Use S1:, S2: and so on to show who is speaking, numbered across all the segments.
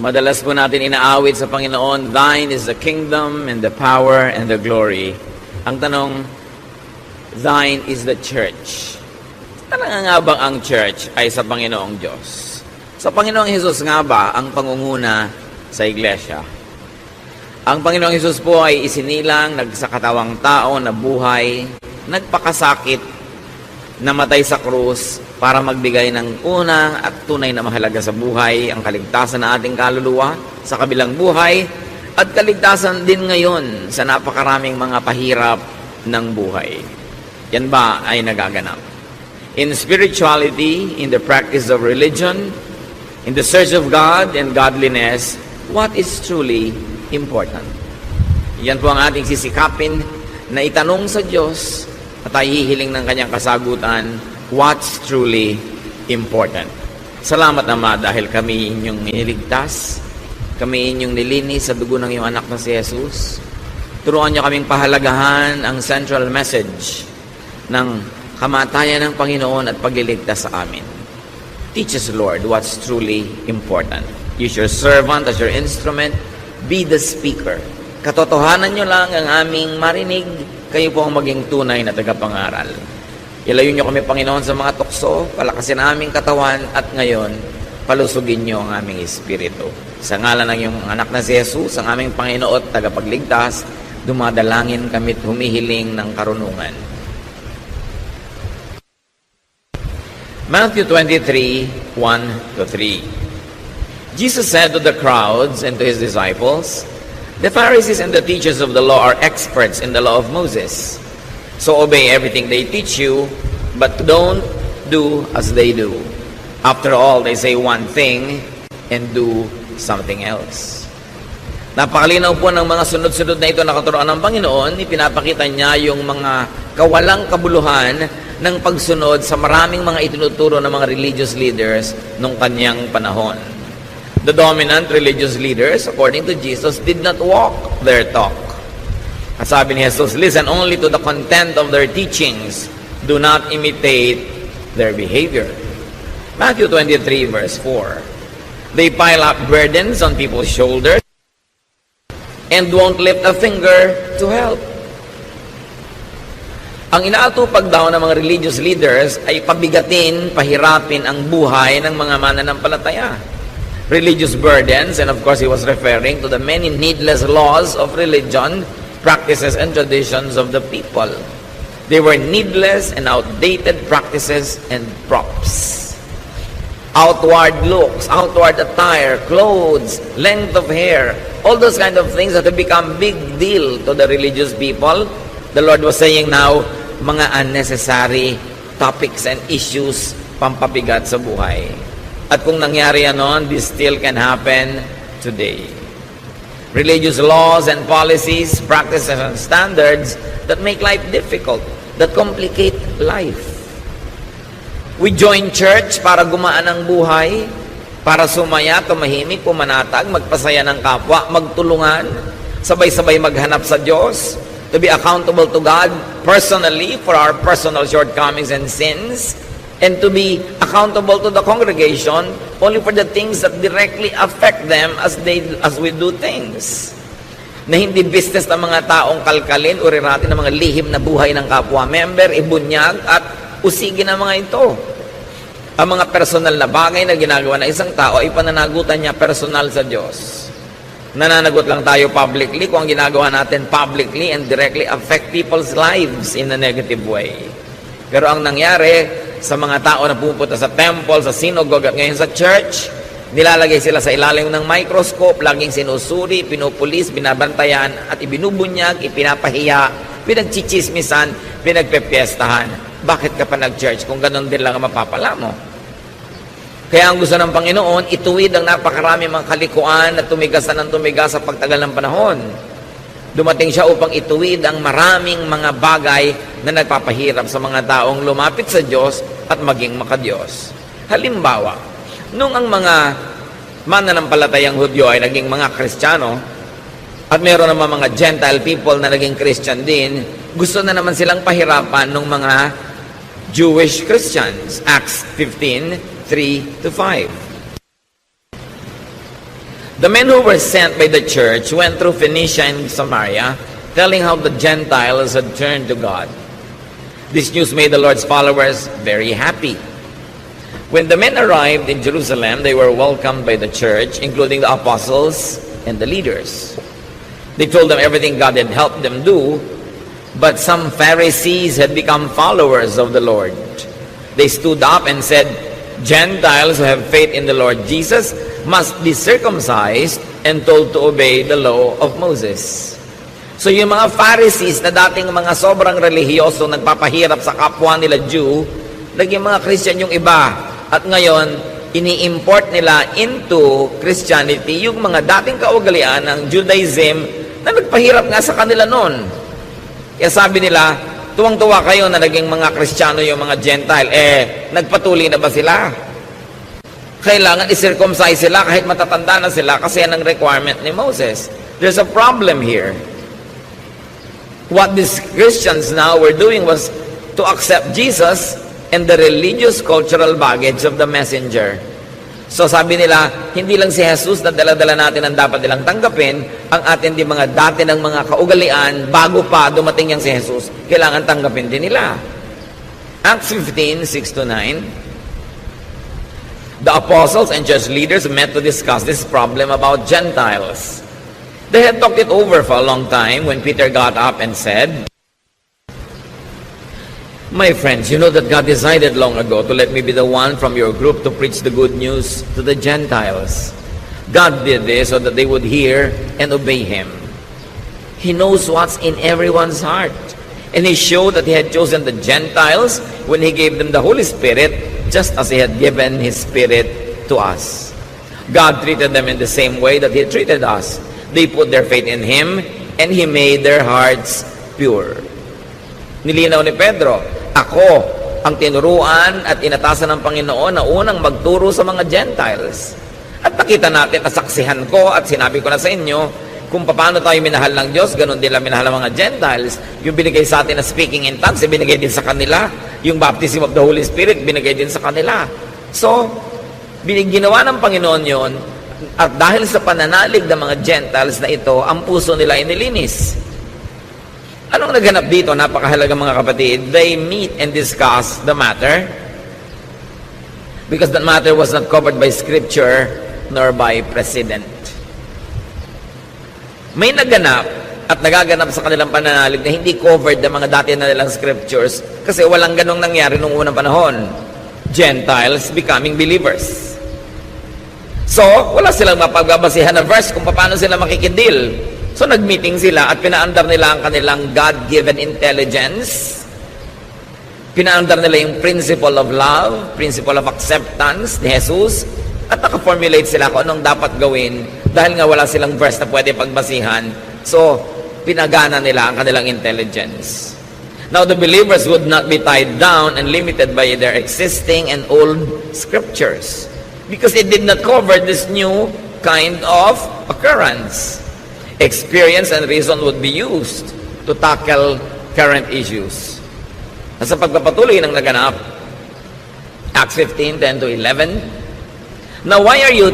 S1: Madalas po natin inaawit sa Panginoon, Thine is the kingdom and the power and the glory. Ang tanong, Thine is the church. Talaga nga bang ang church ay sa Panginoong Diyos? Sa Panginoong Hesus nga ba ang pangunguna sa iglesia? Ang Panginoong Hesus po ay isinilang, nagsakatawang tao na buhay, nagpakasakit, namatay sa krus para magbigay ng unang at tunay na mahalaga sa buhay, ang kaligtasan ng ating kaluluwa sa kabilang buhay at kaligtasan din ngayon sa napakaraming mga pahirap ng buhay. Yan ba ay nagaganap? In spirituality, in the practice of religion, in the search of God and godliness, what is truly important? Yan po ang ating sisikapin na itanong sa Diyos at ay hihiling ng kanyang kasagutan, what's truly important. Salamat Ama dahil kami inyong iniligtas, kami inyong nilinis sa dugo ng iyong anak na si Jesus. Turuan niyo kaming pahalagahan ang central message ng kamatayan ng Panginoon at pagliligtas sa amin. Teach us, Lord, what's truly important. Use your servant as your instrument. Be the speaker. Katotohanan niyo lang ang aming marinig. Kayo po ang maging tunay na tagapangaral. Ilayo niyo kami, Panginoon, sa mga tukso, palakasin ang aming katawan, at ngayon, palusugin niyo ang aming espiritu. Sa ngalan ng iyong anak na si Jesus, ang aming Panginoon at tagapagligtas, dumadalangin kami't humihiling ng karunungan. Matthew 23, 1-3. Jesus said to the crowds and to his disciples, "The Pharisees and the teachers of the law are experts in the law of Moses. So obey everything they teach you, but don't do as they do. After all, they say one thing and do something else." Napakalinaw po ng mga sunod-sunod na ito na katuroan ng Panginoon. Ipinapakita niya yung mga kawalang kabuluhan ng pagsunod sa maraming mga itinuturo ng mga religious leaders nung kanyang panahon. The dominant religious leaders, according to Jesus, did not walk their talk. At sabi ni Jesus, listen only to the content of their teachings. Do not imitate their behavior. Matthew 23, verse 4. They pile up burdens on people's shoulders and won't lift a finger to help. Ang inaatupag daw ng mga religious leaders ay pabigatin, pahirapin ang buhay ng mga mananampalataya. Religious burdens, and of course he was referring to the many needless laws of religion, practices, and traditions of the people. They were needless and outdated practices and props. Outward looks, outward attire, clothes, length of hair, all those kind of things that have become big deal to the religious people. The Lord was saying now, mga unnecessary topics and issues pampabigat sa buhay. At kung nangyari yan, this still can happen today. Religious laws and policies, practices and standards that make life difficult, that complicate life. We join church para gumaan ang buhay, para sumaya, tumahimik, pumanatag, magpasaya ng kapwa, magtulungan, sabay-sabay maghanap sa Diyos, to be accountable to God personally for our personal shortcomings and sins, and to be accountable to the congregation only for the things that directly affect them as we do things. Na hindi business ng mga taong kalkalin, uriratin ng mga lihim na buhay ng kapwa-member, ibunyag at usigin ng mga ito. Ang mga personal na bagay na ginagawa ng isang tao ay pananagutan niya personal sa Diyos. Nananagot lang tayo publicly kung ang ginagawa natin publicly and directly affect people's lives in a negative way. Pero ang nangyari sa mga tao na pupunta sa temple, sa synagogue at ngayon sa church, nilalagay sila sa ilalim ng microscope, laging sinusuri, pinupulis, binabantayan, at ibinubunyag, ipinapahiya, pinagchichismisan, pinagpepiestahan. Bakit ka pa nag-church kung ganun din lang ang mapapala mo? Kaya ang gusto ng Panginoon, ituwid ang napakarami mga kalikuan at tumigasan ng tumigas sa pagtagal ng panahon. Dumating siya upang ituwid ang maraming mga bagay na nagpapahirap sa mga taong lumapit sa Diyos at maging makadiyos. Halimbawa, nung ang mga mananampalatayang Hudyo ay naging mga Kristiyano, at meron naman mga Gentile people na naging Christian din, gusto na naman silang pahirapan ng mga Jewish Christians. Acts 15, 3-5. The men who were sent by the church went through Phoenicia and Samaria, telling how the Gentiles had turned to God. This news made the Lord's followers very happy. When the men arrived in Jerusalem, they were welcomed by the church, including the apostles and the leaders. They told them everything God had helped them do, but some Pharisees had become followers of the Lord. They stood up and said, Gentiles who have faith in the Lord Jesus must be circumcised and told to obey the law of Moses. So yung mga Pharisees na dating mga sobrang relihiyoso, nagpapahirap sa kapwa nila Jew, naging mga Christian yung iba. At ngayon, ini-import nila into Christianity yung mga dating kaugalian ng Judaism na nagpahirap nga sa kanila noon. Kaya sabi nila, tuwang-tuwa kayo na naging mga Kristiyano yung mga Gentile. Nagpatuloy na ba sila? Kailangan i-circumcise sila kahit matatanda na sila kasi yan ang requirement ni Moses. There's a problem here. What these Christians now were doing was to accept Jesus and the religious cultural baggage of the messenger. So sabi nila, hindi lang si Jesus na dala-dala natin ang dapat nilang tanggapin, ang atin din mga dati ng mga kaugalian, bago pa dumating yang si Jesus, kailangan tanggapin din nila. Acts 15, 6-9, the apostles and church leaders met to discuss this problem about Gentiles. They had talked it over for a long time when Peter got up and said, My friends, you know that God decided long ago to let me be the one from your group to preach the good news to the Gentiles. God did this so that they would hear and obey Him. He knows what's in everyone's heart. And He showed that He had chosen the Gentiles when He gave them the Holy Spirit, just as He had given His Spirit to us. God treated them in the same way that He treated us. They put their faith in Him, and He made their hearts pure. Nilinaw ni Pedro, ako ang tinuruan at inatasan ng Panginoon na unang magturo sa mga Gentiles. At nakita natin, nasaksihan ko at sinabi ko na sa inyo, kung paano tayo minahal ng Diyos, ganun din lang minahal ng mga Gentiles. Yung binigay sa atin na speaking in tongues, binigay din sa kanila. Yung baptism of the Holy Spirit, binigay din sa kanila. So, ginawa ng Panginoon yon, at dahil sa pananalig ng mga Gentiles na ito, ang puso nila ay nilinis. Anong naganap dito? Napakahalaga mga kapatid. They meet and discuss the matter because that matter was not covered by Scripture nor by precedent. May naganap at nagaganap sa kanilang pananalig na hindi covered ng mga dati na nilang Scriptures kasi walang ganong nangyari noong unang panahon. Gentiles becoming believers. So, wala silang mapagbabasihan na verse kung paano sila makikidil. So nag-meeting sila at pinaandar nila ang kanilang God-given intelligence. Pinaandar nila yung principle of love, principle of acceptance ni Jesus, at nakaformulate sila kung anong dapat gawin dahil nga wala silang verse na pwede pagbasihan. So, pinagana nila ang kanilang intelligence. Now, the believers would not be tied down and limited by their existing and old scriptures because it did not cover this new kind of occurrence. Experience and reason would be used to tackle current issues. At sa pagpapatuloy ng naganap, Acts 15, 10-11, now why are you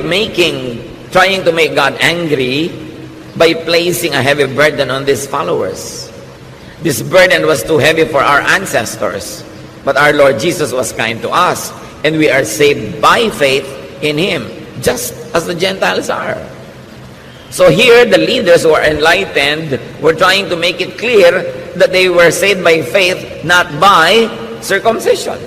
S1: trying to make God angry by placing a heavy burden on these followers? This burden was too heavy for our ancestors, but our Lord Jesus was kind to us, and we are saved by faith in Him, just as the Gentiles are. So here, the leaders who are enlightened were trying to make it clear that they were saved by faith, not by circumcision.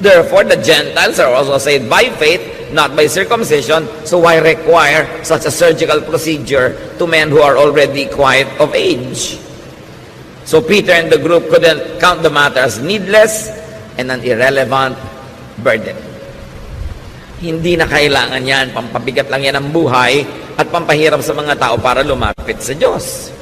S1: Therefore, the Gentiles are also saved by faith, not by circumcision. So why require such a surgical procedure to men who are already quite of age? So Peter and the group couldn't count the matter as needless and an irrelevant burden. Hindi na kailangan yan, pampabigat lang yan ang buhay at pampahirap sa mga tao para lumapit sa Diyos.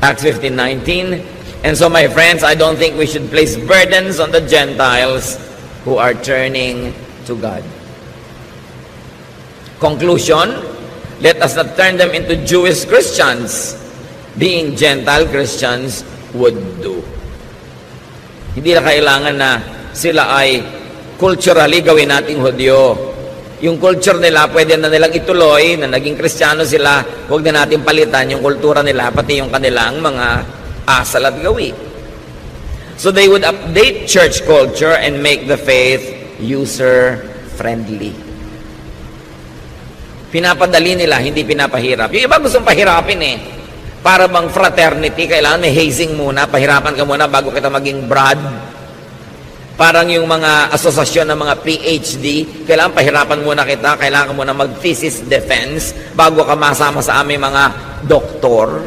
S1: Acts 15:19, and so my friends, I don't think we should place burdens on the Gentiles who are turning to God. Conclusion, let us not turn them into Jewish Christians, being Gentile Christians would do. Hindi na kailangan na sila ay culturally gawin nating Hudyo. Yung culture nila, pwede na nilang ituloy, na naging Kristiyano sila, huwag na natin palitan yung kultura nila, pati yung kanilang mga asal at gawi. So they would update church culture and make the faith user-friendly. Pinapadali nila, hindi pinapahirap. Yung iba gustong pahirapin eh. Para bang fraternity, kailangan may hazing muna, pahirapan ka muna bago kita maging brad. Parang yung mga asosasyon ng mga PhD, kailangan pahirapan muna kita, kailangan muna mag-thesis defense bago ka masama sa aming mga doktor.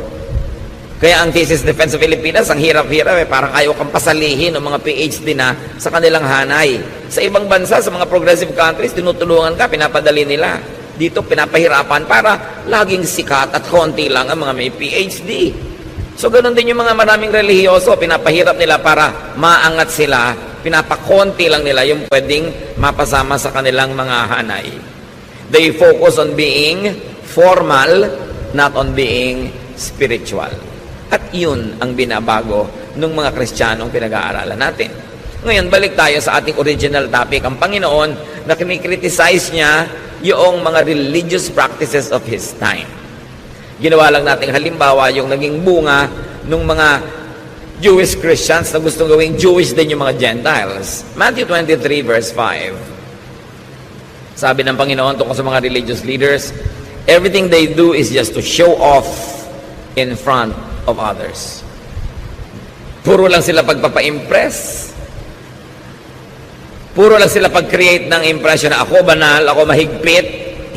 S1: Kaya ang thesis defense sa Pilipinas, ang hirap-hirap eh, parang ayaw kang pasalihin ng mga PhD na sa kanilang hanay. Sa ibang bansa, sa mga progressive countries, tinutulungan ka, pinapadali nila. Dito, pinapahirapan para laging sikat at konti lang ang mga may PhD. So, ganun din yung mga maraming relihiyoso, pinapahirap nila para maangat sila, pinapakonti lang nila yung pwedeng mapasama sa kanilang mga hanay. They focus on being formal, not on being spiritual. At yun ang binabago ng mga Kristiyanong pinag-aaralan natin. Ngayon, balik tayo sa ating original topic. Ang Panginoon na kinikriticize niya yung mga religious practices of His time. Ginawa lang natin halimbawa yung naging bunga ng mga Jewish Christians na gustong gawing Jewish din yung mga Gentiles. Matthew 23 verse 5. Sabi ng Panginoon tungkol sa mga religious leaders, everything they do is just to show off in front of others. Puro lang sila pagpapa-impress. Puro lang sila pag-create ng impression na ako banal, ako mahigpit,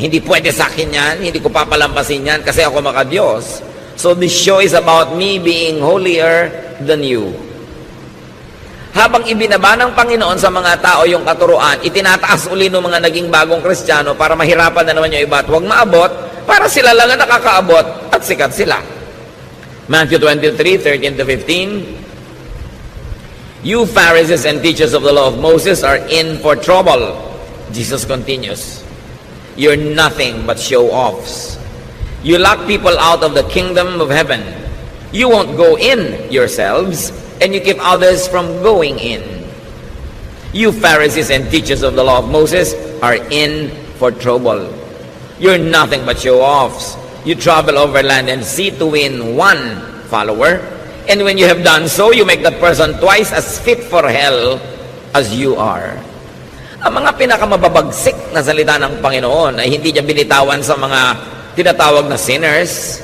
S1: hindi pwede sa akin yan, hindi ko papalampasin yan kasi ako maka-Diyos. So this show is about me being holier than you. Habang ibinaba ng Panginoon sa mga tao yung katuruan, itinataas uli ng mga naging bagong Kristiyano para mahirapan na naman yung iba at huwag maabot, para sila lang ang nakakaabot at sikat sila. Matthew 23, 13 to 15. You Pharisees and teachers of the law of Moses are in for trouble. Jesus continues. You're nothing but show-offs. You lock people out of the kingdom of heaven. You won't go in yourselves, and you keep others from going in. You Pharisees and teachers of the law of Moses are in for trouble. You're nothing but show-offs. You travel over land and sea to win one follower. And when you have done so, you make that person twice as fit for hell as you are. Ang mga pinakamababagsik na salita ng Panginoon ay hindi niya binitawan sa mga tinatawag na sinners.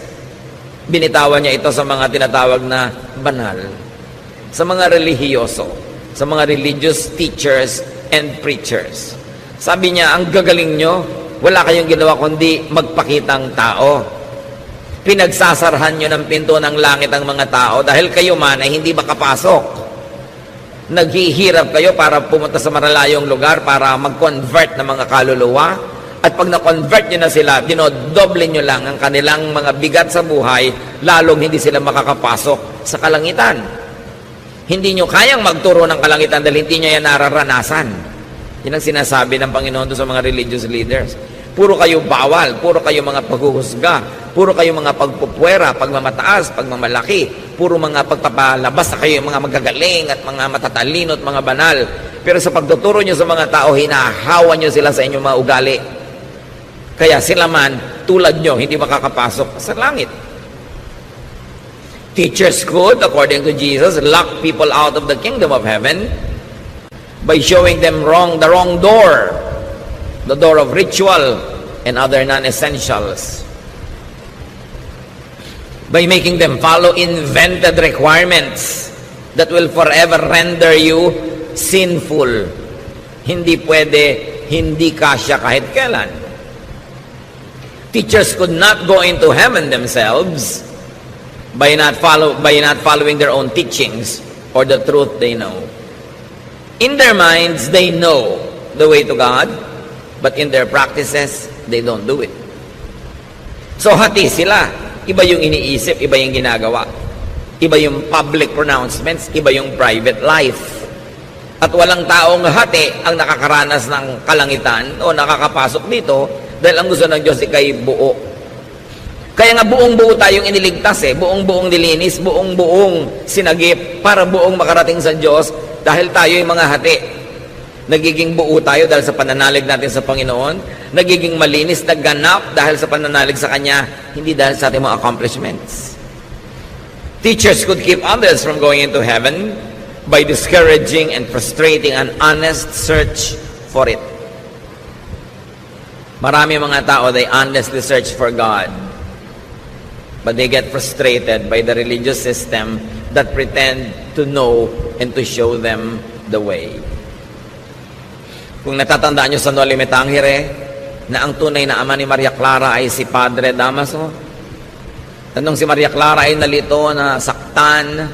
S1: Binitawan niya ito sa mga tinatawag na banal. Sa mga relihiyoso, sa mga religious teachers and preachers. Sabi niya, ang gagaling nyo, wala kayong ginawa kundi magpakitang tao. Pinagsasarhan nyo ng pinto ng langit ang mga tao dahil kayo man ay hindi makapasok. Naghihirap kayo para pumunta sa maralayong lugar para mag-convert ng mga kaluluwa. At pag na-convert nyo na sila, dinodoble nyo lang ang kanilang mga bigat sa buhay, lalong hindi sila makakapasok sa kalangitan. Hindi nyo kayang magturo ng kalangitan dahil hindi nyo yan nararanasan. Yan ang sinasabi ng Panginoon doon sa mga religious leaders. Puro kayo bawal, puro kayo mga paghuhusga, puro kayo mga pagpupwera, pagmamataas, pagmamalaki, puro mga pagpapalabas na kayo mga magagaling at mga matatalino at mga banal. Pero sa pagtuturo nyo sa mga tao, hinahawa nyo sila sa inyong mga ugali. Kaya sila man, tulad nyo, hindi makakapasok sa langit. Teachers could, according to Jesus, lock people out of the kingdom of heaven by showing them the wrong door. The door of ritual and other non-essentials. By making them follow invented requirements that will forever render you sinful. Hindi pwede, hindi kasya kahit kailan. Teachers could not go into heaven themselves by not following their own teachings or the truth they know. In their minds, they know the way to God, but in their practices, they don't do it. So hati sila. Iba yung iniisip, iba yung ginagawa. Iba yung public pronouncements, iba yung private life. At walang taong hati ang nakakaranas ng kalangitan o nakakapasok dito dahil ang gusto ng Diyos ikay buo. Kaya nga buong-buo tayong iniligtas buong-buong nilinis, buong-buong sinagip para buong makarating sa Diyos dahil tayo yung mga hati. Nagiging buo tayo dahil sa pananalig natin sa Panginoon. Nagiging malinis na ganap dahil sa pananalig sa Kanya, hindi dahil sa ating mga accomplishments. Teachers could keep others from going into heaven by discouraging and frustrating an honest search for it. Marami mga tao, they honestly search for God, but they get frustrated by the religious system that pretend to know and to show them the way. Kung natatandaan nyo sa Noli Me Tangere, na ang tunay na ama ni Maria Clara ay si Padre Damaso. Tanong si Maria Clara ay nalito, na saktan,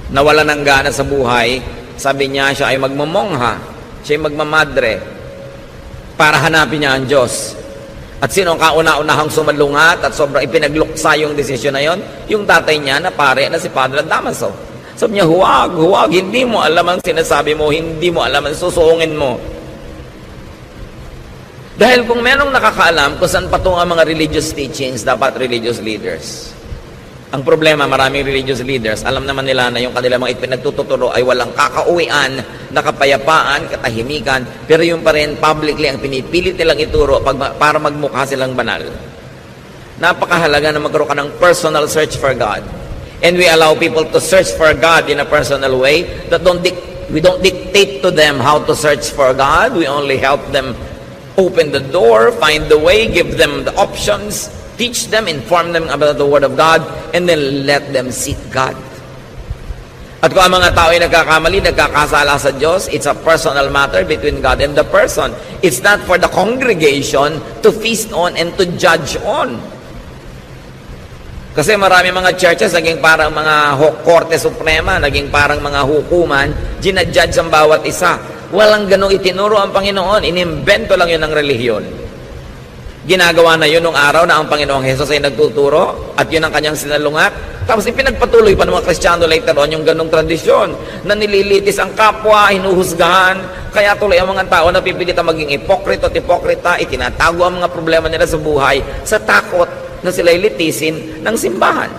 S1: nawala ng gana sa buhay, sabi niya siya ay magmamongha, siya ay magmamadre, para hanapin niya ang Diyos. At sino ang kauna-unahang sumalungat at sobrang ipinagluksa yung desisyon na yon? Yung tatay niya na pare na si Padre Damaso. Sabi niya, huwag, hindi mo alam ang sinasabi mo, hindi mo alam ang susungin mo. Dahil kung merong nakakaalam kung saan patungo ang mga religious teachings, dapat religious leaders. Ang problema, maraming religious leaders, alam naman nila na yung kanilang mga ipinagtuturo ay walang kakauwian, nakapayapaan, katahimikan, pero yung pa rin publicly ang pinipilit nilang ituro para magmukha silang banal. Napakahalaga na magkaroon ka ng personal search for God. And we allow people to search for God in a personal way. We don't dictate to them how to search for God. We only help them open the door, find the way, give them the options, teach them, inform them about the Word of God, and then let them seek God. At kung ang mga tao ay nagkakamali, nagkakasala sa Diyos, it's a personal matter between God and the person. It's not for the congregation to feast on and to judge on. Kasi marami mga churches, naging parang mga Korte Suprema, naging parang mga hukuman, ginajudge ang bawat isa. Walang ganong itinuro ang Panginoon, inimbento lang yun ng relihiyon. Ginagawa na yun nung araw na ang Panginoong Jesus ay nagtuturo at yun ang kanyang sinalungat. Tapos ipinagpatuloy pa ng mga Kristiyano later on yung ganong tradisyon na nililitis ang kapwa, hinuhusgahan. Kaya tuloy ang mga tao na pipilitan maging ipokrito at ipokrita, itinatago ang mga problema nila sa buhay sa takot na sila'y litisin ng simbahan.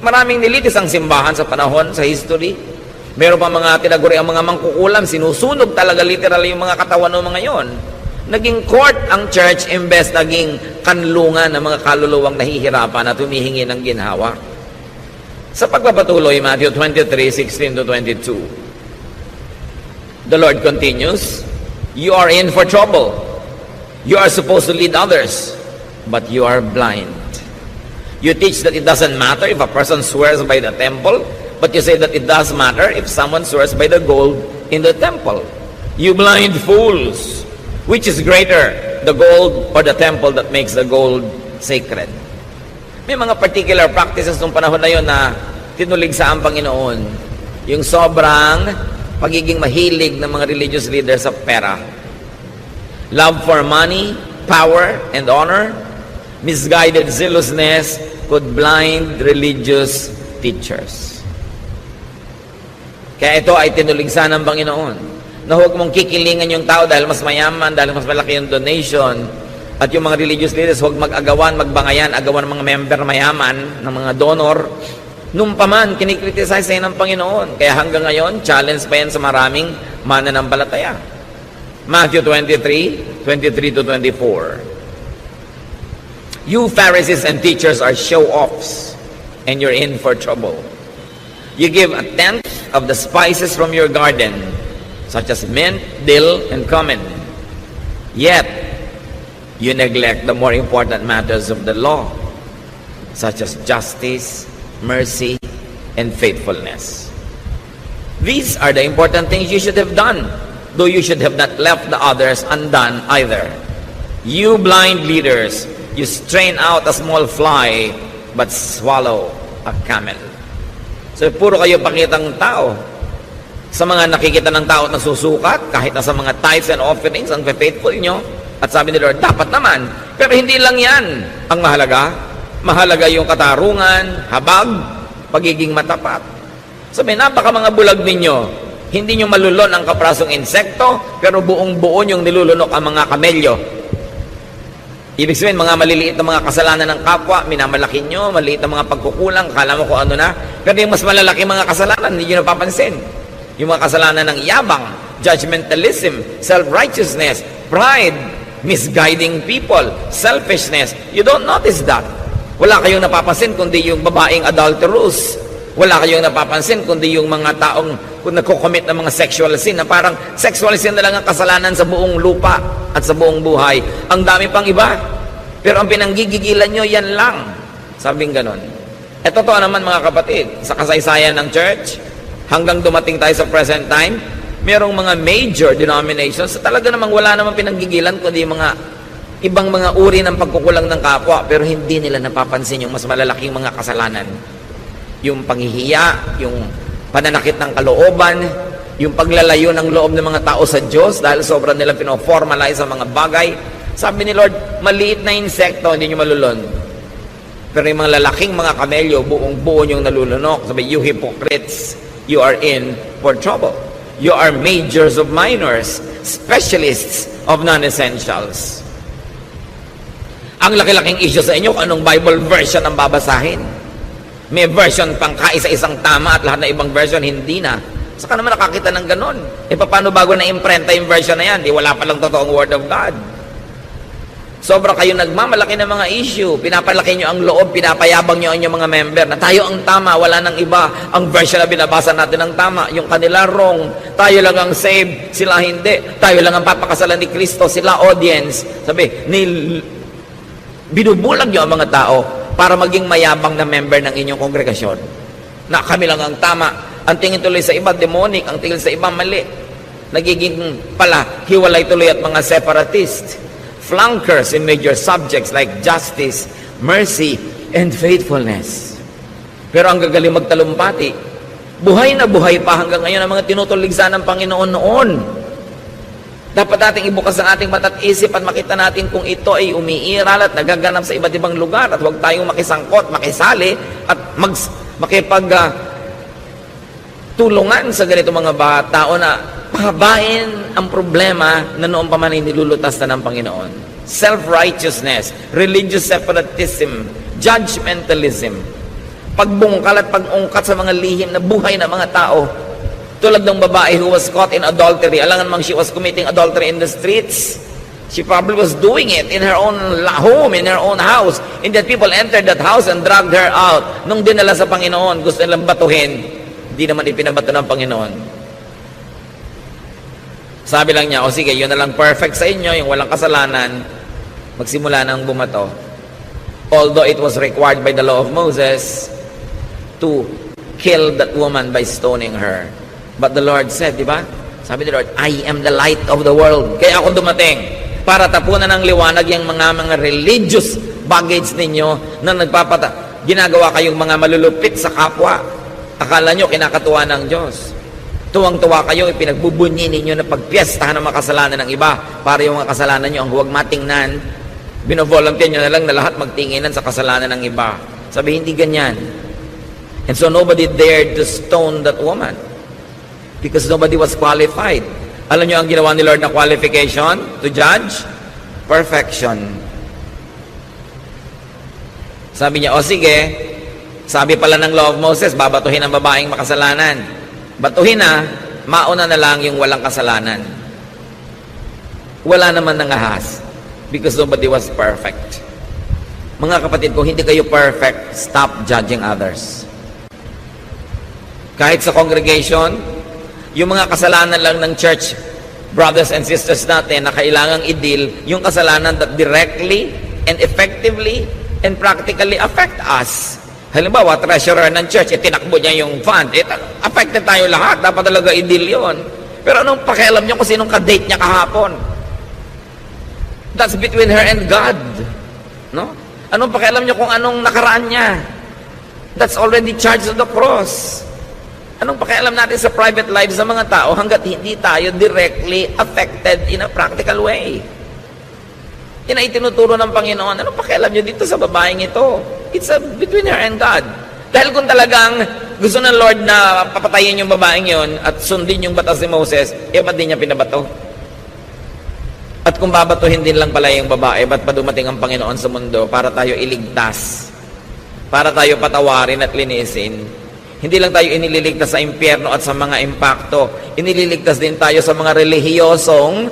S1: Maraming nilitis ang simbahan sa panahon, sa history. Meron pa mga tinaguri ang mga mangkukulam, sinusunog talaga literal yung mga katawan ng mga yon. Naging court ang church imbes naging kanlungan ng mga kaluluwang nahihirapan at humihingi ng ginhawa. Sa pagpapatuloy, Matthew 23:16-22, the Lord continues, you are in for trouble. You are supposed to lead others, but you are blind. You teach that it doesn't matter if a person swears by the temple, but you say that it does matter if someone swears by the gold in the temple. You blind fools! Which is greater, the gold or the temple that makes the gold sacred? May mga particular practices nung panahon na yon na tinulig sa ang Panginoon. Yung sobrang pagiging mahilig ng mga religious leaders sa pera. Love for money, power, and honor. Misguided zealousness could blind religious teachers. Kaya ito ay tinuligsa ng Panginoon na huwag mong kikilingan yung tao dahil mas mayaman, dahil mas malaki yung donation. At yung mga religious leaders, huwag mag-agawan, magbangayan, agawan ng mga member mayaman, ng mga donor. Nung paman, kinikriticize sa'yo ng Panginoon. Kaya hanggang ngayon, challenge pa yan sa maraming mananampalataya. Matthew 23:23-24. You Pharisees and teachers are show-offs, and you're in for trouble. You give a tenth of the spices from your garden, such as mint, dill, and cumin. Yet, you neglect the more important matters of the law, such as justice, mercy, and faithfulness. These are the important things you should have done, though you should have not left the others undone either. You blind leaders, you strain out a small fly, but swallow a camel. So, puro kayo pakitang tao. Sa mga nakikita ng tao at nasusukat, kahit na sa mga tithes and offerings, ang faithful nyo. At sabi ni Lord, dapat naman. Pero hindi lang yan ang mahalaga. Mahalaga yung katarungan, habag, pagiging matapat. Sabi, napaka mga bulag ninyo. Hindi nyo malulon ang kaprasong insekto, pero buong buo yung nilulunok ang mga kamelyo. Ibig sabihin, mga maliliit na mga kasalanan ng kapwa, minamalaki nyo, maliit na mga pagkukulang, kala mo kung ano na. Pero yung mas malalaki mga kasalanan, hindi nyo napapansin. Yung mga kasalanan ng yabang, judgmentalism, self-righteousness, pride, misguiding people, selfishness. You don't notice that. Wala kayong napapansin kundi yung babaeng adulterous. Wala kayong napapansin kundi yung mga taong kung nagko-commit ng mga sexual sin na parang sexual sin na lang ang kasalanan sa buong lupa at sa buong buhay. Ang dami pang iba. Pero ang pinanggigigilan nyo, yan lang. Sabing ganon. E totoo naman mga kapatid, sa kasaysayan ng church, hanggang dumating tayo sa present time, merong mga major denominations, talaga namang wala namang pinanggigilan kundi mga ibang mga uri ng pagkukulang ng kapwa, pero hindi nila napapansin yung mas malalaking mga kasalanan. Yung panghihiya, yung pananakit ng kalooban, yung paglalayo ng loob ng mga tao sa Diyos dahil sobrang nila pinoformalize sa mga bagay. Sabi ni Lord, maliit na insekto, hindi nyo malulon. Pero yung mga lalaking mga kamelyo, buong buo nyong nalulunok. Sabi, you hypocrites, you are in for trouble. You are majors of minors, specialists of non-essentials. Ang laki-laking issue sa inyo kung anong Bible version ang babasahin. May version pang kaisa-isang tama at lahat na ibang version hindi na. Saka naman nakakita ng ganon. E paano bago na-imprenta yung version na yan? Di wala palang totoong Word of God. Sobra kayo nagmamalaki ng mga issue. Pinapalaki nyo ang loob, pinapayabang nyo ang inyong mga member na tayo ang tama, wala nang iba. Ang version na binabasa natin ang tama, yung kanila wrong. Tayo lang ang saved, sila hindi. Tayo lang ang papakasalan ni Kristo, sila audience. Sabi, binubulag nyo ang mga tao para maging mayabang na member ng inyong kongregasyon. Na kami lang ang tama. Ang tingin tuloy sa iba, demonic. Ang tingin sa iba, mali. Nagiging pala, hiwalay tuloy at mga separatist. Flankers in major subjects like justice, mercy, and faithfulness. Pero ang gagaling magtalumpati, buhay na buhay pa hanggang ngayon ang mga tinutuligsa ng Panginoon noon. Dapat nating ibukas ang ating mata at isip at makita natin kung ito ay umiiral at nagaganap sa iba't ibang lugar at huwag tayong makisangkot, makisali at tulungan sa ganito mga tao na pahabain ang problema na noong pa man ay nilulutas na ng Panginoon. Self-righteousness, religious separatism, judgmentalism, pagbungkal at pag-ungkat sa mga lihim na buhay ng mga tao. Tulad ng babae who was caught in adultery. Alangan mang she was committing adultery in the streets. She probably was doing it in her own home, in her own house. And that people entered that house and dragged her out. Nung dinala sa Panginoon, gusto nilang batuhin. Hindi naman ipinabato ng Panginoon. Sabi lang niya, o sige, yun na lang perfect sa inyo, yung walang kasalanan, magsimula nang bumato. Although it was required by the law of Moses to kill that woman by stoning her. But the Lord said, di ba? Sabi ni Lord, I am the light of the world. Kaya ako dumating para tapunan ng liwanag yung mga religious baggage ninyo na ginagawa kayong mga malulupit sa kapwa. Akala nyo kinakatuwa ng Diyos. Tuwang-tuwa kayo, ipinagbubunyi ninyo na pagpiestahan ng mga kasalanan ng iba para yung mga kasalanan nyo ang huwag matingnan. Binovolunteer nyo na lang na lahat magtinginan sa kasalanan ng iba. Sabi, hindi ganyan. And so nobody dared to stone that woman. Because nobody was qualified. Alam nyo ang ginawa ni Lord na qualification to judge? Perfection. Sabi niya, o sige, sabi pala ng law of Moses, babatuhin ang babaeng makasalanan. Batuhin na, mauna na lang yung walang kasalanan. Wala naman nangahas. Because nobody was perfect. Mga kapatid, kung hindi kayo perfect, stop judging others. Kahit sa congregation, yung mga kasalanan lang ng church, brothers and sisters natin, na kailangang i-deal, yung kasalanan that directly and effectively and practically affect us. Halimbawa, treasurer ng church, tinakbo niya yung fund. Affected tayo lahat. Dapat talaga i-deal yun. Pero anong pakialam niyo kung sinong ka-date niya kahapon? That's between her and God. No? Anong pakialam niyo kung anong nakaraan niya? That's already charged on the cross. Anong pakialam natin sa private lives ng mga tao hanggat hindi tayo directly affected in a practical way? Yan ay tinuturo ng Panginoon. Anong pakialam nyo dito sa babaeng ito? It's between her and God. Dahil kung talagang gusto ng Lord na papatayin yung babaeng yon at sundin yung batas ni Moses, ba't di niya pinabato? At kung babatuhin din lang pala yung babae, ba't pa dumating ang Panginoon sa mundo para tayo iligtas? Para tayo patawarin at linisin? Hindi lang tayo inililigtas sa impyerno at sa mga impakto. Inililigtas din tayo sa mga relihiyosong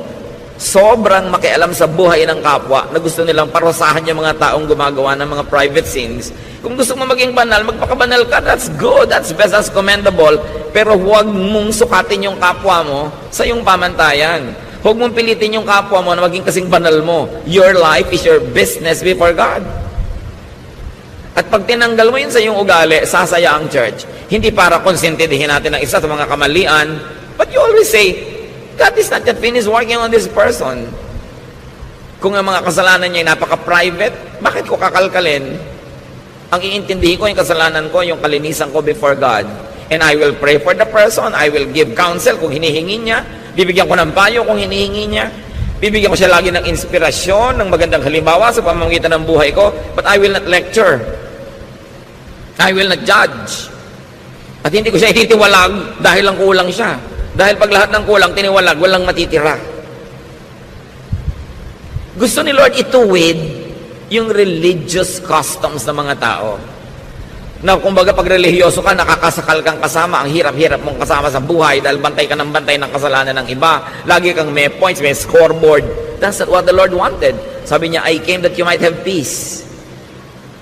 S1: sobrang makialam sa buhay ng kapwa na gusto nilang parusahan yung mga taong gumagawa ng mga private sins. Kung gusto mo maging banal, magpakabanal ka. That's good. That's best. That's commendable. Pero huwag mong sukatin yung kapwa mo sa iyong pamantayan. Huwag mong pilitin yung kapwa mo na maging kasing banal mo. Your life is your business before God. At pag tinanggal mo yun sa iyong ugali, sasaya ang church. Hindi para konsentidihin natin ang isa sa mga kamalian, but you always say, God is not yet finished working on this person. Kung ang mga kasalanan niya ay napaka-private, bakit ko kakalkalin? Ang iintindihin ko yung kasalanan ko, yung kalinisan ko before God. And I will pray for the person, I will give counsel kung hinihingi niya, bibigyan ko ng payo kung hinihingi niya, bibigyan ko siya lagi ng inspirasyon, ng magandang halimbawa sa pamamagitan ng buhay ko, but I will not lecture. I will not judge. At hindi ko siya ititiwalag dahil lang kulang siya. Dahil pag lahat ng kulang, tiniwalag, walang matitira. Gusto ni Lord ituwid yung religious customs ng mga tao. Na kumbaga pag relihiyoso ka, nakakasakal kang kasama, ang hirap-hirap mong kasama sa buhay dahil bantay ka ng bantay ng kasalanan ng iba. Lagi kang may points, may scoreboard. That's not what the Lord wanted. Sabi niya, I came that you might have peace.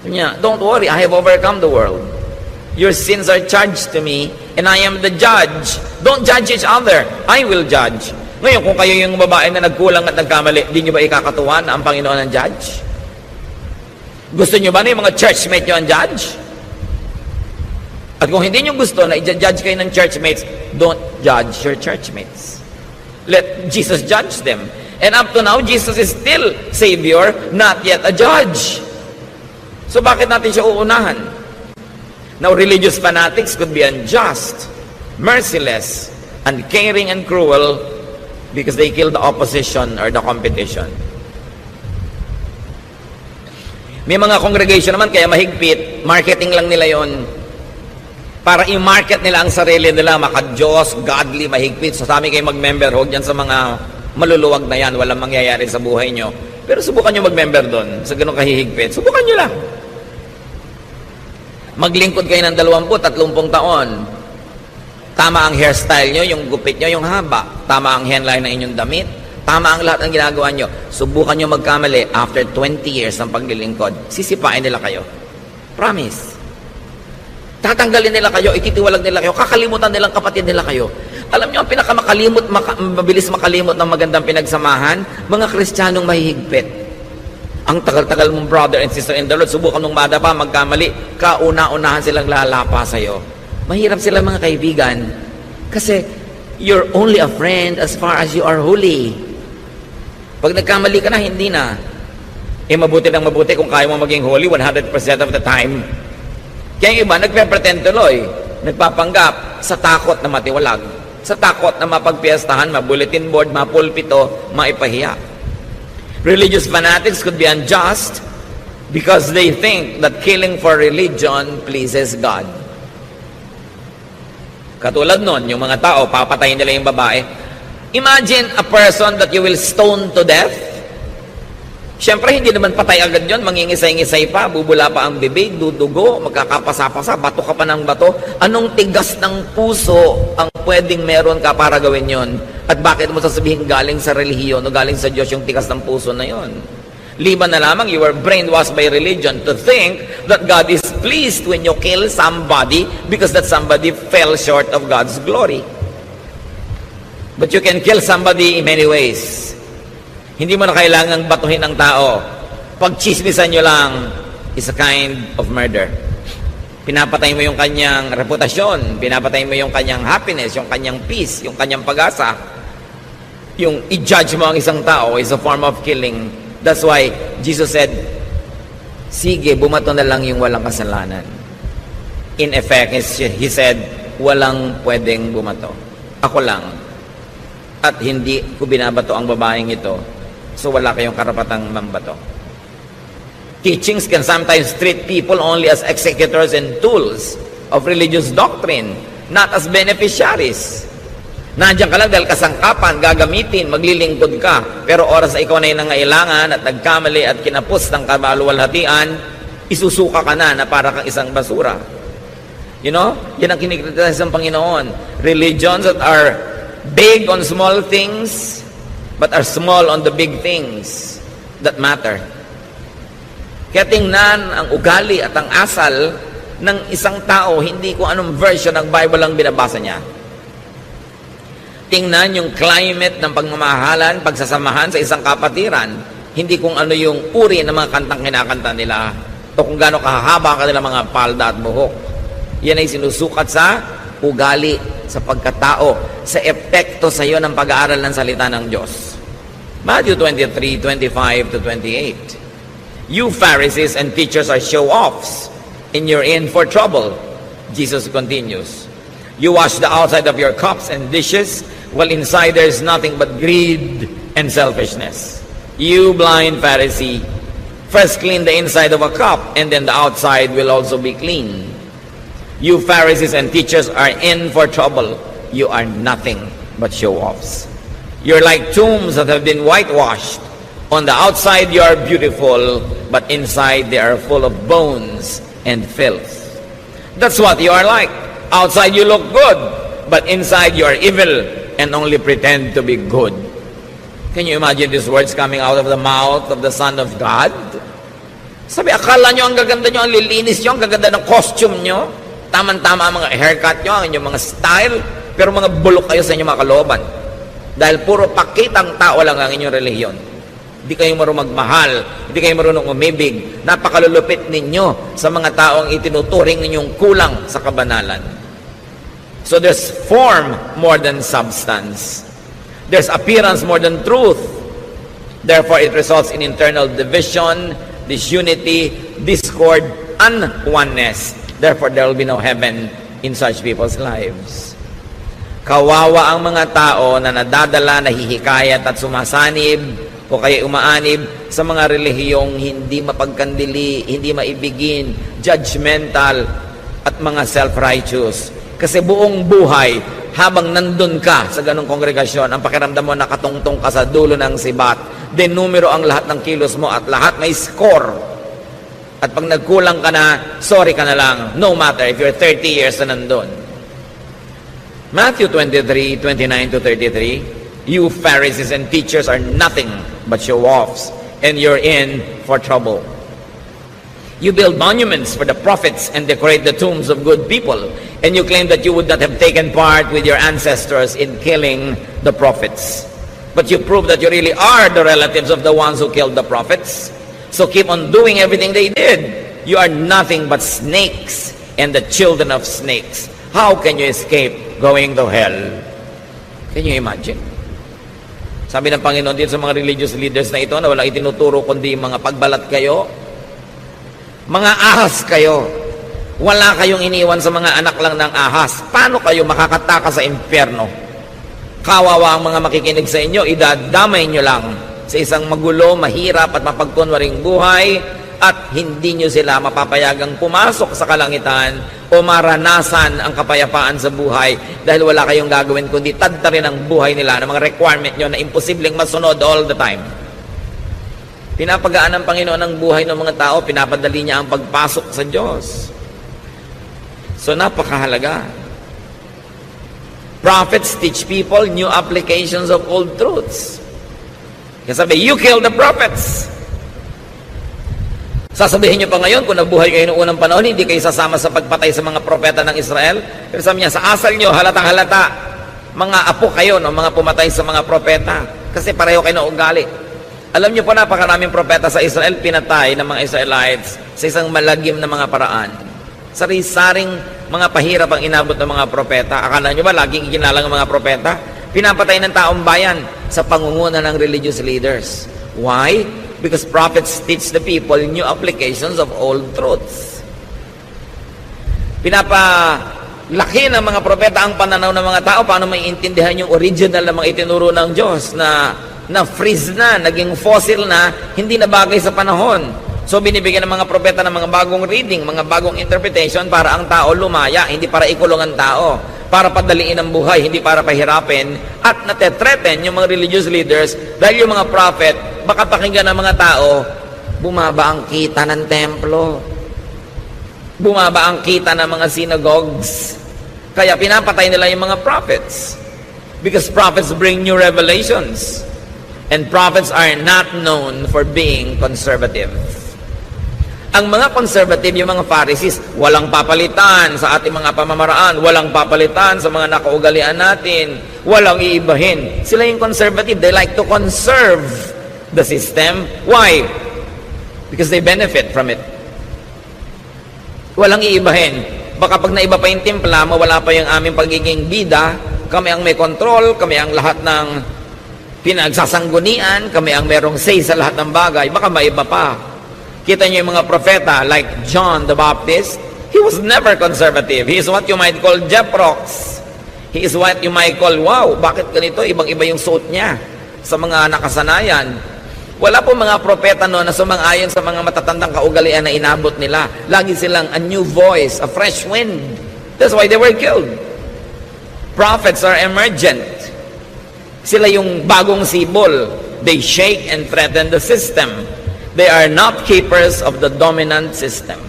S1: Sabi niya, don't worry, I have overcome the world. Your sins are charged to me, and I am the judge. Don't judge each other. I will judge. Ngayon, kung kayo yung babae na nagkulang at nagkamali, di nyo ba ikakatuwa na ang Panginoon ang judge? Gusto nyo ba na yung mga churchmate nyo ang judge? At kung hindi nyo gusto na i-judge kayo ng churchmates, don't judge your churchmates. Let Jesus judge them. And up to now, Jesus is still Savior, not yet a judge. So bakit natin siya uunahan? Now, religious fanatics could be unjust, merciless, uncaring, and cruel because they kill the opposition or the competition. May mga congregation naman kaya mahigpit, marketing lang nila yon para i-market nila ang sarili nila, maka-Diyos, godly, mahigpit. So sa amin kayo mag-member, huwag yan sa mga maluluwag na yan, walang mangyayari sa buhay nyo. Pero subukan nyo mag-member doon, sa ganun kahihigpit. Subukan nyo lang. Maglingkod kayo ng 20-30 taon. Tama ang hairstyle nyo, yung gupit nyo, yung haba. Tama ang hairline ng inyong damit. Tama ang lahat ng ginagawa nyo. Subukan nyo magkamali after 20 years ng paglilingkod. Sisipain nila kayo. Promise. Tatanggalin nila kayo, ititiwalag nila kayo, kakalimutan nilang kapatid nila kayo. Alam nyo, ang pinakamakalimot, mabilis makalimot ng magandang pinagsamahan, mga Kristiyanong mahihigpit. Ang tagal-tagal mong brother and sister in the Lord, subukan mong bata pa, magkamali, kauna-unahan silang lalapa sa'yo. Mahirap sila mga kaibigan. Kasi, you're only a friend as far as you are holy. Pag nagkamali ka na, hindi na. Mabuti ng mabuti kung kaya mo maging holy 100% of the time. Kaya yung iba, nagpe-pretend tuloy. Nagpapanggap sa takot na matiwalag. Sa takot na mapagpiestahan, ma-bulletin board, ma-pulpito, maipahiya. Religious fanatics could be unjust because they think that killing for religion pleases God. Katulad nun, yung mga tao, papatayin nila yung babae. Imagine a person that you will stone to death. Siyempre, hindi naman patay agad yun. Mangingisay-ngisay pa, bubula pa ang bibig, dudugo, magkakapasa-pasa, bato ka pa ng bato. Anong tigas ng puso ang pwedeng meron ka para gawin yon? At bakit mo sasabihin galing sa relihiyon o galing sa Diyos yung tigas ng puso na yon? Liban na lamang, you were brainwashed by religion to think that God is pleased when you kill somebody because that somebody fell short of God's glory. But you can kill somebody in many ways. Hindi mo na kailangang batuhin ang tao. Pag-chismisan nyo lang is a kind of murder. Pinapatay mo yung kanyang reputasyon, pinapatay mo yung kanyang happiness, yung kanyang peace, yung kanyang pag-asa. Yung i-judge mo ang isang tao is a form of killing. That's why Jesus said, sige, bumato na lang yung walang kasalanan. In effect, He said, walang pwedeng bumato. Ako lang. At hindi ko binabato ang babaeng ito. So wala kayong karapatang mambato. Teachings can sometimes treat people only as executors and tools of religious doctrine, not as beneficiaries. Nandiyan ka lang dahil kasangkapan, gagamitin, maglilingkod ka. Pero oras na ikaw na yung nangailangan at nagkamali at kinapos ng kabaluwalhatian, isusuka ka na para kang isang basura. You know? Yan ang kinikriticize ng Panginoon. Religions that are big on small things, but are small on the big things that matter. Kaya tingnan ang ugali at ang asal ng isang tao, hindi kung anong version ng Bible ang binabasa niya. Tingnan yung climate ng pagmamahalan, pagsasamahan sa isang kapatiran, hindi kung ano yung uri ng mga kantang kinakanta nila o kung gaano kahahaba ang kanilang mga palda at buhok. Yan ay sinusukat sa ugali, sa pagkatao, sa epekto sa iyo ng pag-aaral ng salita ng Diyos. Matthew 23:25-28. You Pharisees and teachers are show-offs, and you're in for trouble. Jesus continues. You wash the outside of your cups and dishes, while inside there is nothing but greed and selfishness. You blind Pharisee, first clean the inside of a cup, and then the outside will also be clean. You Pharisees and teachers are in for trouble. You are nothing but show-offs. You're like tombs that have been whitewashed. On the outside you are beautiful, but inside they are full of bones and filth. That's what you are like. Outside you look good, but inside you are evil and only pretend to be good. Can you imagine these words coming out of the mouth of the Son of God? Sabi, akala nyo ang gaganda nyo, ang lilinis nyo, ang gaganda ng costume nyo. Tama-tama ang mga haircut nyo, ang inyong mga style, pero mga bulok kayo sa inyong mga kalooban. Dahil puro pakitang tao lang ang inyong relihiyon. Hindi kayo marunong magmahal, hindi kayo marunong umibig. Napakalulupit ninyo sa mga taong itinuturing ninyong kulang sa kabanalan. So there's form more than substance. There's appearance more than truth. Therefore, it results in internal division, disunity, discord, and oneness. Therefore, there will be no heaven in such people's lives. Kawawa ang mga tao na nadadala, nahihikayat at sumasanib o kaya umaanib sa mga relihiyong hindi mapagkandili, hindi maibigin, judgmental at mga self-righteous. Kasi buong buhay, habang nandun ka sa ganong kongregasyon, ang pakiramdam mo nakatungtong ka sa dulo ng sibat, denumero ang lahat ng kilos mo at lahat may score. At pag nagkulang ka na, sorry ka na lang, no matter if you're 30 years na nandun. Matthew 23:29-33, you Pharisees and teachers are nothing but show-offs, and you're in for trouble. You build monuments for the prophets and decorate the tombs of good people, and you claim that you would not have taken part with your ancestors in killing the prophets. But you prove that you really are the relatives of the ones who killed the prophets. So keep on doing everything they did. You are nothing but snakes and the children of snakes. How can you escape going to hell? Can you imagine? Sabi ng Panginoon dito sa mga religious leaders na ito na walang itinuturo kundi mga pagbalat kayo, mga ahas kayo. Wala kayong iniwan sa mga anak lang ng ahas. Paano kayo makakataka sa impyerno? Kawawa ang mga makikinig sa inyo, idadamay nyo lang sa isang magulo, mahirap at mapagkunwaring buhay at hindi nyo sila mapapayagang pumasok sa kalangitan o maranasan ang kapayapaan sa buhay dahil wala kayong gagawin kundi tadtarin ang buhay nila ng mga requirement nyo na imposibleng masunod all the time. Pinapagaan ng Panginoon ang buhay ng mga tao, pinapadali niya ang pagpasok sa Diyos. So napakahalaga. Prophets teach people new applications of old truths. Kaya sabi, you kill the prophets. Sasabihin nyo pa ngayon, kung nabuhay kayo noong unang panahon, hindi kayo sasama sa pagpatay sa mga propeta ng Israel. Pero sabi niya, sa asal nyo, halatang-halata, mga apo kayo, no, mga pumatay sa mga propeta. Kasi pareho kayo na ugali. Alam nyo po, napakaraming propeta sa Israel, pinatay ng mga Israelites sa isang malagim na mga paraan. Sari-saring mga pahirap ang inabot ng mga propeta. Akala nyo ba, laging ikinalang ang mga propeta? Pinapatay ng taong bayan sa pangunguna ng religious leaders. Why? Because prophets teach the people new applications of old truths. Pinapalaki ng mga propeta ang pananaw ng mga tao paano maiintindihan yung original na mga itinuro ng Diyos na freeze na, naging fossil na, hindi na bagay sa panahon. So binibigyan ng mga propeta ng mga bagong reading, mga bagong interpretation para ang tao lumaya, hindi para ikulong ang tao, para padaliin ang buhay, hindi para pahirapin, at natetreten yung mga religious leaders dahil yung mga prophet, baka pakinggan ng mga tao, bumaba ang kita ng templo. Bumaba ang kita ng mga synagogues. Kaya pinapatay nila yung mga prophets. Because prophets bring new revelations. And prophets are not known for being conservative. Ang mga conservative, yung mga Pharisees, walang papalitan sa ating mga pamamaraan, walang papalitan sa mga nakaugalian natin, walang iibahin. Sila yung conservative. They like to conserve the system. Why? Because they benefit from it. Walang iibahin. Baka pag naiba pa yung timpla, mawala pa yung aming pagiging bida, kami ang may control, kami ang lahat ng pinagsasanggunian, kami ang merong say sa lahat ng bagay, baka maiba pa. Kita niyo yung mga propeta like John the Baptist, he was never conservative. He is what you might call Jeprox. He is what you might call, wow, bakit ganito? Ibang-iba yung suot niya sa mga nakasanayan. Wala po mga propeta noon na sumang-ayon sa mga matatandang kaugalian na inabot nila. Lagi silang a new voice, a fresh wind. That's why they were killed. Prophets are emergent. Sila yung bagong sibol. They shake and threaten the system. They are not keepers of the dominant system.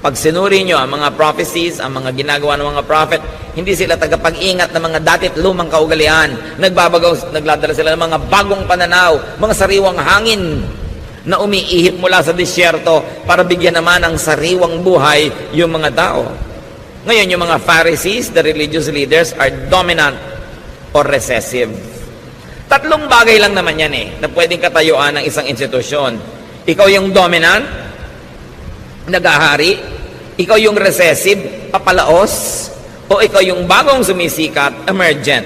S1: Pag sinuri nyo ang mga prophecies, ang mga ginagawa ng mga prophet, hindi sila tagapag-ingat ng mga datit lumang kaugalian. Nagladala sila ng mga bagong pananaw, mga sariwang hangin na umiihip mula sa disyerto para bigyan naman ng sariwang buhay yung mga tao. Ngayon, yung mga Pharisees, the religious leaders, are dominant or recessive. Tatlong bagay lang naman yan na pwedeng katayuan ng isang institusyon. Ikaw yung dominant, nagahari. Ikaw yung recessive, papalaos. O ikaw yung bagong sumisikat, emergent.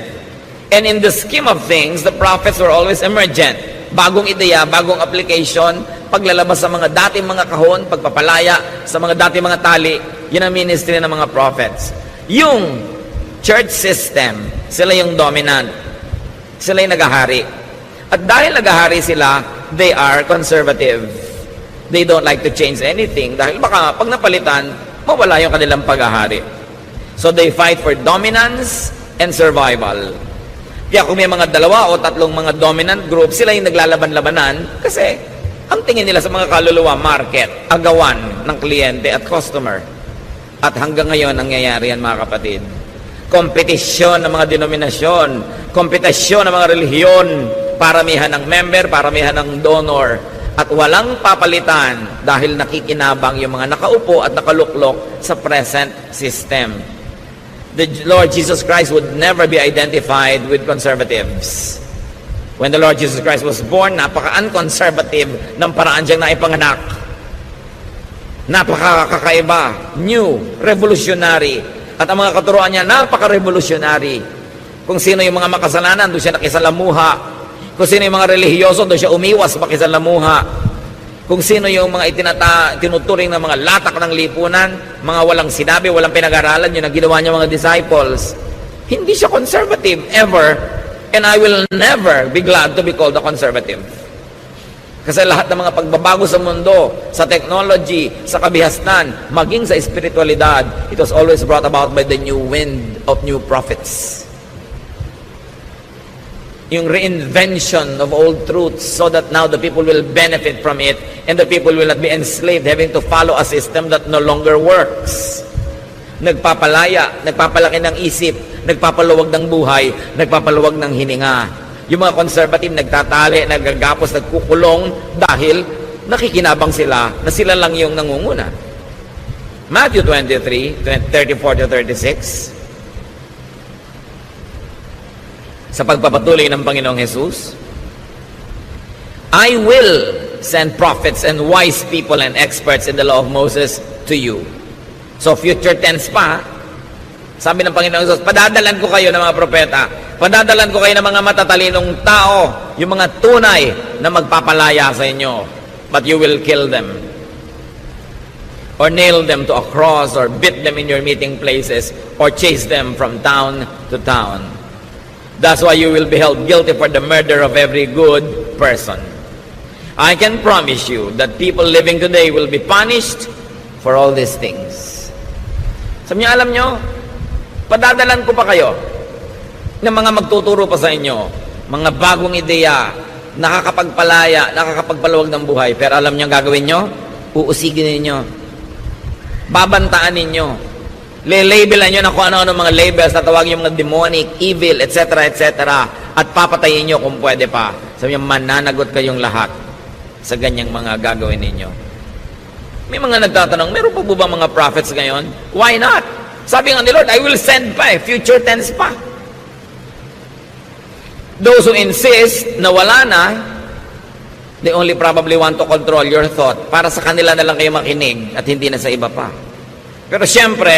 S1: And in the scheme of things, the prophets were always emergent. Bagong ideya, bagong application, paglalabas sa mga dating mga kahon, pagpapalaya sa mga dating mga tali, yun ang ministry ng mga prophets. Yung church system, sila yung dominant. Sila yung nagahari. At dahil nagahari sila, they are conservative. They don't like to change anything dahil baka pag napalitan, mawala yung kanilang paghahari. So they fight for dominance and survival. Kaya kung may mga dalawa o tatlong mga dominant group, sila yung naglalaban-labanan kasi ang tingin nila sa mga kaluluwa, market, agawan ng kliyente at customer. At hanggang ngayon, nangyayari yan mga kapatid. Kompetisyon ng mga denominasyon, kompetisyon ng mga relihiyon, paramihan ng member, paramihan ng donor, at walang papalitan dahil nakikinabang yung mga nakaupo at nakaluklok sa present system. The Lord Jesus Christ would never be identified with conservatives. When the Lord Jesus Christ was born, napaka-unconservative ng paraan siyang naipanganak. Napaka-kakaiba, new, revolutionary. At ang mga katuruan niya, napaka-revolutionary. Kung sino yung mga makasalanan, doon siya nakisalamuha. Kung sino yung mga relihiyoso, doon siya umiwas makisalamuha. Kung sino yung mga tinuturing ng mga latak ng lipunan, mga walang sinabi, walang pinag-aralan, yun ang ginawa niya mga disciples. Hindi siya conservative, ever. And I will never be glad to be called a conservative. Kasi lahat ng mga pagbabago sa mundo, sa technology, sa kabihasnan, maging sa espiritualidad, it was always brought about by the new wind of new prophets. Yung reinvention of old truths so that now the people will benefit from it and the people will not be enslaved having to follow a system that no longer works. Nagpapalaya, nagpapalaki ng isip, nagpapaluwag ng buhay, nagpapaluwag ng hininga. Yung mga conservative nagtatali, nagagapos, nagkukulong dahil nakikinabang sila na sila lang yung nangunguna. Matthew 23, 34 to 36. Sa pagpapatuloy ng Panginoong Jesus, I will send prophets and wise people and experts in the law of Moses to you. So future tense pa, sabi ng Panginoong Jesus, padadalan ko kayo ng mga propeta, padadalan ko kayo ng mga matatalinong tao, yung mga tunay na magpapalaya sa inyo, but you will kill them or nail them to a cross or beat them in your meeting places or chase them from town to town. That's why you will be held guilty for the murder of every good person. I can promise you that people living today will be punished for all these things. Sabi niyo, alam nyo, padadalan ko pa kayo ng mga magtuturo pa sa inyo, mga bagong ideya, nakakapagpalaya, nakakapagpaluwag ng buhay. Pero alam nyo ang gagawin nyo? Uusigin ninyo. Babantaan ninyo. Le-labelan nyo na kung ano-ano mga labels, tatawagin yung mga demonic, evil, etc., etc. At papatayin nyo kung pwede pa. Sabi niya, mananagot kayong lahat sa ganyang mga gagawin ninyo. May mga nagtatanong, meron pa ba mga prophets ngayon? Why not? Sabi nga ni Lord, I will send pa future tense pa. Those who insist na wala na, they only probably want to control your thought para sa kanila na lang kayo makinig at hindi na sa iba pa. Pero siyempre,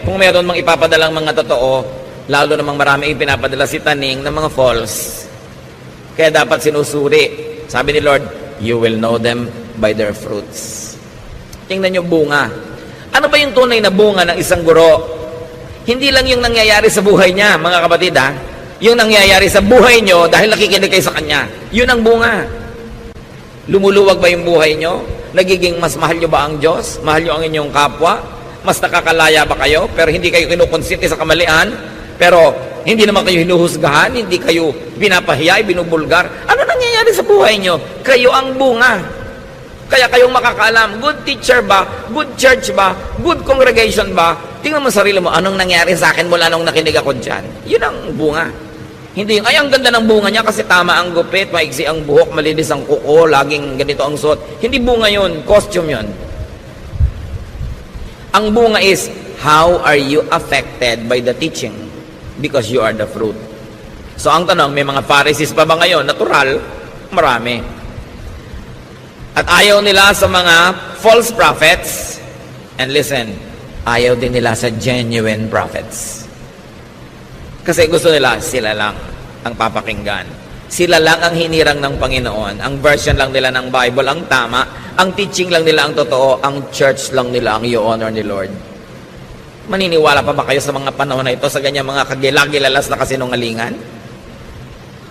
S1: kung meron mang ipapadalang mga totoo, lalo namang marami ipinapadala si Taning ng mga false. Kaya dapat sinusuri. Sabi ni Lord, you will know them by their fruits. Tingnan nyo bunga. Ano ba yung tunay na bunga ng isang guro? Hindi lang yung nangyayari sa buhay niya, mga kapatid ha. Yung nangyayari sa buhay nyo dahil nakikinig kayo sa kanya. Yun ang bunga. Lumuluwag ba yung buhay nyo? Nagiging mas mahal nyo ba ang Diyos? Mahal nyo ang inyong kapwa? Mas nakakalaya ba kayo? Pero hindi kayo kinukonsente sa kamalian? Pero hindi naman kayo hinuhusgahan? Hindi kayo pinapahiya, binubulgar? Ano nangyayari sa buhay nyo? Kayo ang bunga. Kaya kayong makakaalam, good teacher ba? Good church ba? Good congregation ba? Tingnan mo sarili mo, anong nangyari sa akin mula nung nakinig ako dyan? Yun ang bunga. Hindi yung, ay, ang ganda ng bunga niya kasi tama ang gupit, maigsi ang buhok, malinis ang kuko, laging ganito ang suot. Hindi bunga yun, costume yun. Ang bunga is, how are you affected by the teaching? Because you are the fruit. So ang tanong, may mga Pharisees pa ba ngayon? Natural, marami. At ayaw nila sa mga false prophets. And listen, ayaw din nila sa genuine prophets. Kasi gusto nila, sila lang ang papakinggan. Sila lang ang hinirang ng Panginoon. Ang version lang nila ng Bible ang tama. Ang teaching lang nila ang totoo. Ang church lang nila ang i-honor ni Lord. Maniniwala pa ba kayo sa mga panahon na ito sa ganyan mga kagilagilalas na kasinungalingan?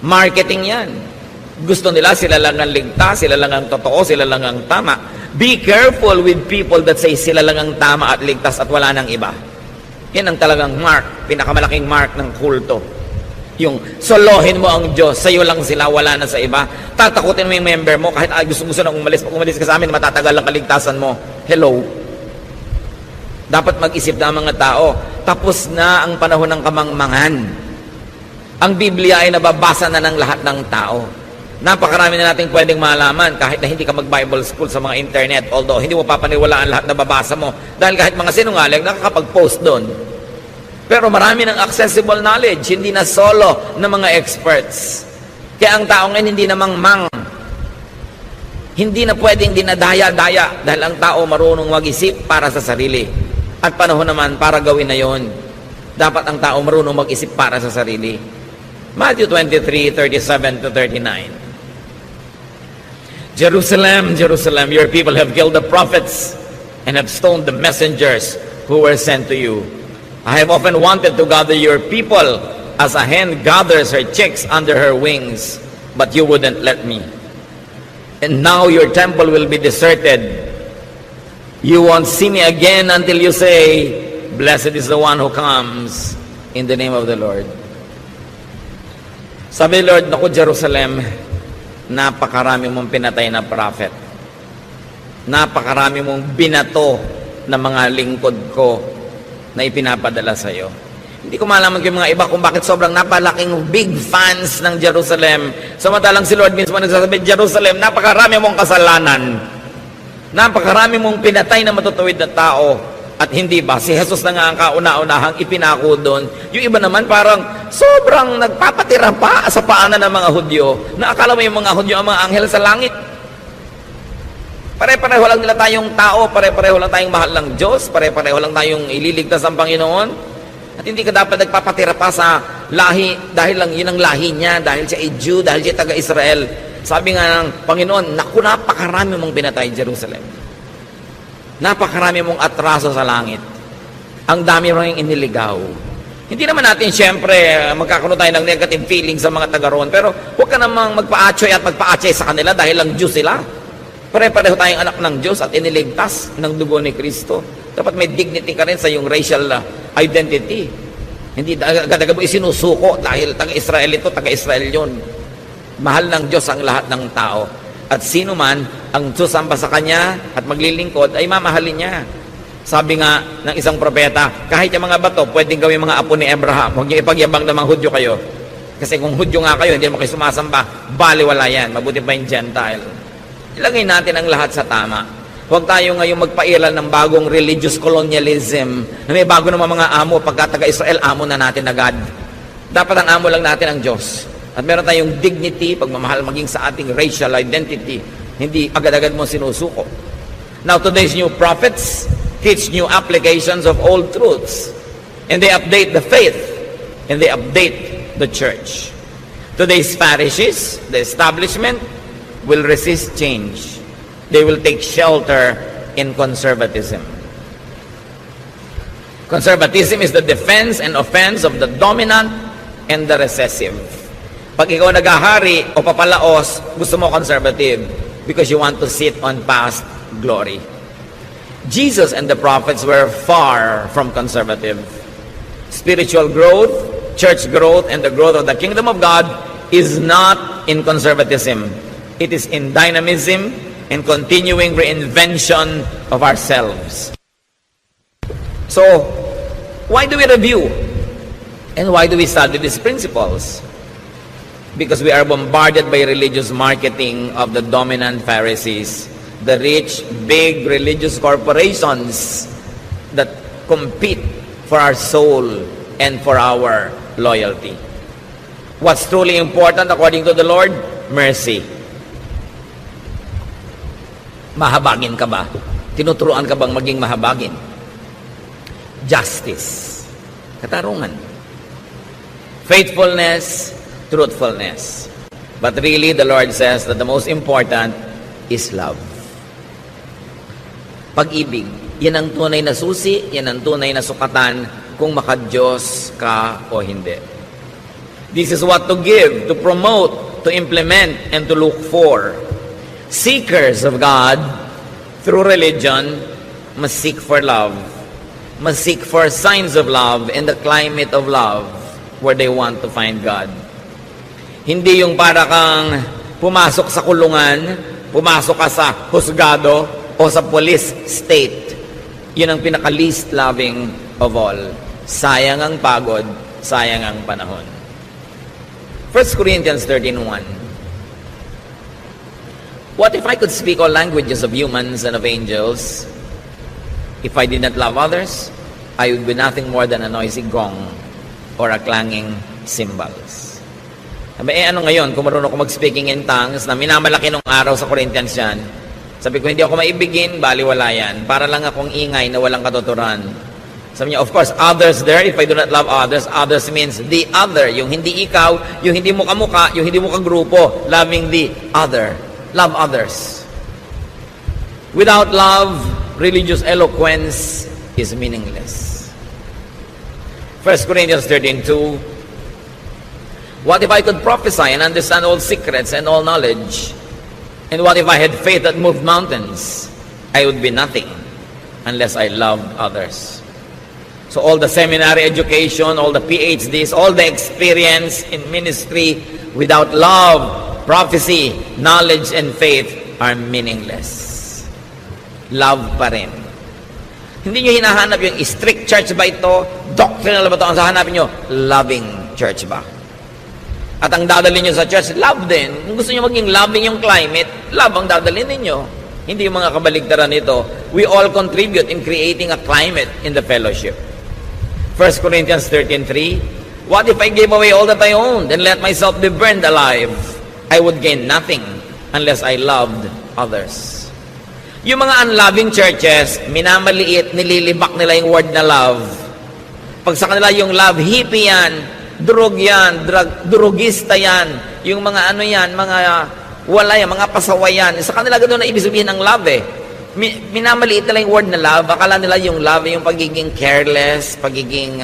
S1: Marketing yan. Gusto nila, sila lang ang ligtas, sila lang ang totoo, sila lang ang tama. Be careful with people that say sila lang ang tama at ligtas at wala nang iba. Yan ang talagang mark, pinakamalaking mark ng kulto. Yung solohin mo ang Diyos, sa'yo lang sila, wala na sa iba. Tatakutin mo yung member mo, kahit gusto na umalis. Pag umalis ka sa amin, matatagal ang kaligtasan mo. Hello? Dapat mag-isip na ang mga tao. Tapos na ang panahon ng kamangmangan. Ang Biblia ay nababasa na ng lahat ng tao. Napakarami na nating pwedeng malaman kahit na hindi ka mag-Bible school sa mga internet. Although, hindi mo papaniwalaan lahat na babasa mo. Dahil kahit mga sinungaling, nakakapag-post doon. Pero marami ng accessible knowledge, hindi na solo ng mga experts. Kaya ang tao ngayon hindi na mangmang. Hindi na pwedeng dinadaya-daya dahil ang tao marunong mag-isip para sa sarili. At panahon naman para gawin na yon. Dapat ang tao marunong mag-isip para sa sarili. Matthew 23:37-39. Jerusalem, Jerusalem, your people have killed the prophets and have stoned the messengers who were sent to you. I have often wanted to gather your people as a hen gathers her chicks under her wings, but you wouldn't let me. And now your temple will be deserted. You won't see me again until you say, blessed is the one who comes in the name of the Lord. Sabi ni Lord, naku Jerusalem, napakarami mong pinatay na prophet. Napakarami mong binato na mga lingkod ko na ipinapadala sa iyo. Hindi ko malaman kung mga iba kung bakit sobrang napalaking big fans ng Jerusalem. Samantalang si Lord mismo nagsasabi, Jerusalem, napakarami mong kasalanan. Napakarami mong pinatay na matutuwid na tao. At hindi ba, si Jesus na nga ang kauna-unahang ipinako doon. Yung iba naman parang sobrang nagpapatira pa sa paanan ng mga Hudyo na akala mo yung mga Hudyo ang mga anghel sa langit. Pare-pareho lang nila tayong tao, pare-pareho lang tayong mahal ng Diyos, pare-pareho lang tayong ililigtas ng Panginoon. At hindi ka dapat nagpapatira pa sa lahi dahil lang yun ang lahi niya, dahil siya ay Jew, dahil siya taga-Israel. Sabi nga ng Panginoon, naku, napakarami mong pinatay Jerusalem. Napakarami mong atraso sa langit. Ang dami mong iniligaw. Hindi naman natin, siyempre, magkakaroon tayo ng negative feelings sa mga taga roon, pero huwag ka namang magpa-atsoy at magpa-atsoy sa kanila dahil lang Diyos sila. Pare-pareho tayong anak ng Diyos at iniligtas ng dugo ni Kristo. Dapat may dignity ka rin sa iyong racial identity. Hindi agad-agad mo isinusuko dahil taga-Israel ito, taga-Israel yun. Mahal ng Diyos ang lahat ng tao. At sino man ang susamba sa Kanya at maglilingkod ay mamahalin niya. Sabi nga ng isang propeta, kahit yung mga bato, pwedeng gawin mga apo ni Abraham. Huwag niyo ipagyabang na mga Hudyo kayo. Kasi kung Hudyo nga kayo, hindi mo kayo sumasamba, baliwala yan. Mabuti pa yung Gentile. Ilagay natin ang lahat sa tama. Huwag tayo ngayong magpairal ng bagong religious colonialism na may bago naman mga amo. Pagka taga-Israel, amo na natin agad. Dapat ang amo lang natin ang Diyos. At meron tayong dignity, pagmamahal maging sa ating racial identity. Hindi agad-agad mo sinusuko. Now, today's new prophets teach new applications of old truths. And they update the faith. And they update the church. Today's Pharisees, the establishment, will resist change. They will take shelter in conservatism. Conservatism is the defense and offense of the dominant and the recessive. Pag ikaw nagahari o papalaos, gusto mo conservative because you want to sit on past glory. Jesus and the prophets were far from conservative. Spiritual growth, church growth, and the growth of the kingdom of God is not in conservatism. It is in dynamism and continuing reinvention of ourselves. So, why do we review? And why do we study these principles? Because we are bombarded by religious marketing of the dominant Pharisees, the rich, big religious corporations that compete for our soul and for our loyalty. What's truly important according to the Lord? Mercy. Mahabagin ka ba? Tinuturuan ka bang maging mahabagin? Justice. Katarungan. Faithfulness, truthfulness. But really, the Lord says that the most important is love. Pag-ibig, yan ang tunay na susi, yan ang tunay na sukatan kung makadiyos ka o hindi. This is what to give, to promote, to implement, and to look for. Seekers of God through religion must seek for love, must seek for signs of love in the climate of love where they want to find God. Hindi yung para kang pumasok sa kulungan, pumasok ka sa husgado o sa police state. Yun ang pinaka-least loving of all. Sayang ang pagod, sayang ang panahon. 1 Corinthians 13:1. What if I could speak all languages of humans and of angels? If I did not love others, I would be nothing more than a noisy gong or a clanging cymbals. Sabi, ano ngayon, kung marunong ko mag-speaking in tongues, na minamalaki nung araw sa Corinthians yan, sabi ko, hindi ako maibigin, baliwala yan. Para lang akong ingay na walang katuturan. Sabi niya, of course, others there, if I do not love others, others means the other. Yung hindi ikaw, yung hindi mo kamuka, yung hindi mo kagrupo, loving the other. Love others. Without love, religious eloquence is meaningless. 1 Corinthians 13:2. What if I could prophesy and understand all secrets and all knowledge? And what if I had faith that moved mountains? I would be nothing unless I loved others. So all the seminary education, all the PhDs, all the experience in ministry, without love, prophecy, knowledge, and faith are meaningless. Love pa rin. Hindi nyo hinahanap yung strict church ba ito? Doctrinal ba ito? Ang hahanapin nyo, loving church ba? At ang dadalhin nyo sa church, love din. Kung gusto nyo maging loving yung climate, love ang dadalhin ninyo. Hindi yung mga kabaligtaran nito. We all contribute in creating a climate in the fellowship. 1 Corinthians 13:3. What if I gave away all that I owned and let myself be burned alive? I would gain nothing unless I loved others. Yung mga unloving churches, minamaliit, nililibak nila yung word na love. Pag sa kanila yung love, hippie yan, drug yan, drugista yan, yung mga ano yan, mga wala yan, mga pasaway yan. Sa kanila ganoon na ibig sabihin ng love eh. Minamaliit nila yung word na love. Akala nila yung love yung pagiging careless, pagiging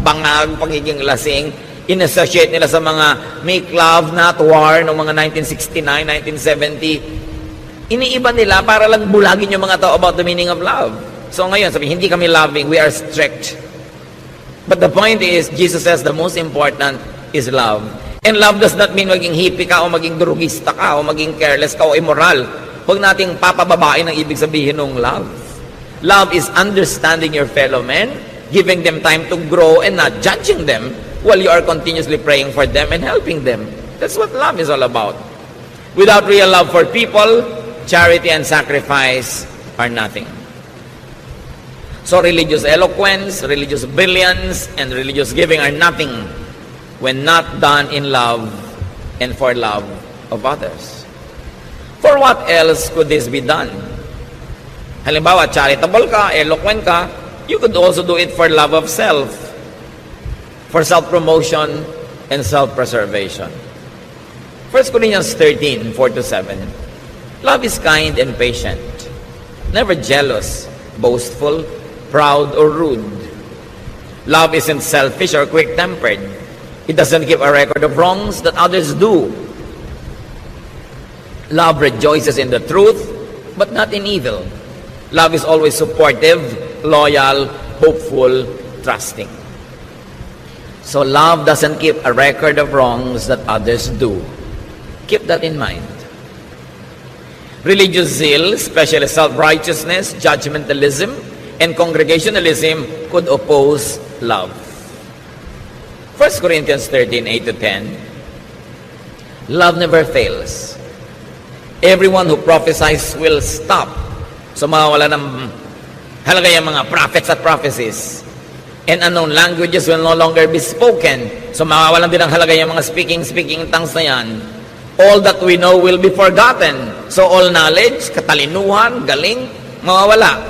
S1: bangag, pagiging lasing. In-associate nila sa mga make love, not war, noong mga 1969, 1970. Iniiba nila para lang bulagin yung mga tao about the meaning of love. So ngayon, sabi, hindi kami loving, we are strict. But the point is, Jesus says the most important is love. And love does not mean maging hippie ka o maging drugista ka o maging careless ka o immoral. Huwag nating papababain ang ibig sabihin ng love. Love is understanding your fellow men, giving them time to grow and not judging them while you are continuously praying for them and helping them. That's what love is all about. Without real love for people, charity and sacrifice are nothing. So religious eloquence, religious brilliance, and religious giving are nothing when not done in love and for love of others. For what else could this be done? Halimbawa, charitable ka, eloquent ka, you could also do it for love of self, for self-promotion and self-preservation. 1 Corinthians 13, 4-7. Love is kind and patient, never jealous, boastful, proud, or rude. Love isn't selfish or quick-tempered. It doesn't keep a record of wrongs that others do. Love rejoices in the truth, but not in evil. Love is always supportive, loyal, hopeful, trusting. So love doesn't keep a record of wrongs that others do. Keep that in mind. Religious zeal, especially self-righteousness, judgmentalism, and congregationalism could oppose love. 1 Corinthians 13, 8-10. Love never fails. Everyone who prophesies will stop. So mawawala ng halaga yung mga prophets at prophecies. And unknown languages will no longer be spoken. So mawawalan din ang halaga yung mga speaking tongues na yan. All that we know will be forgotten. So all knowledge, katalinuhan, galing, mawawala.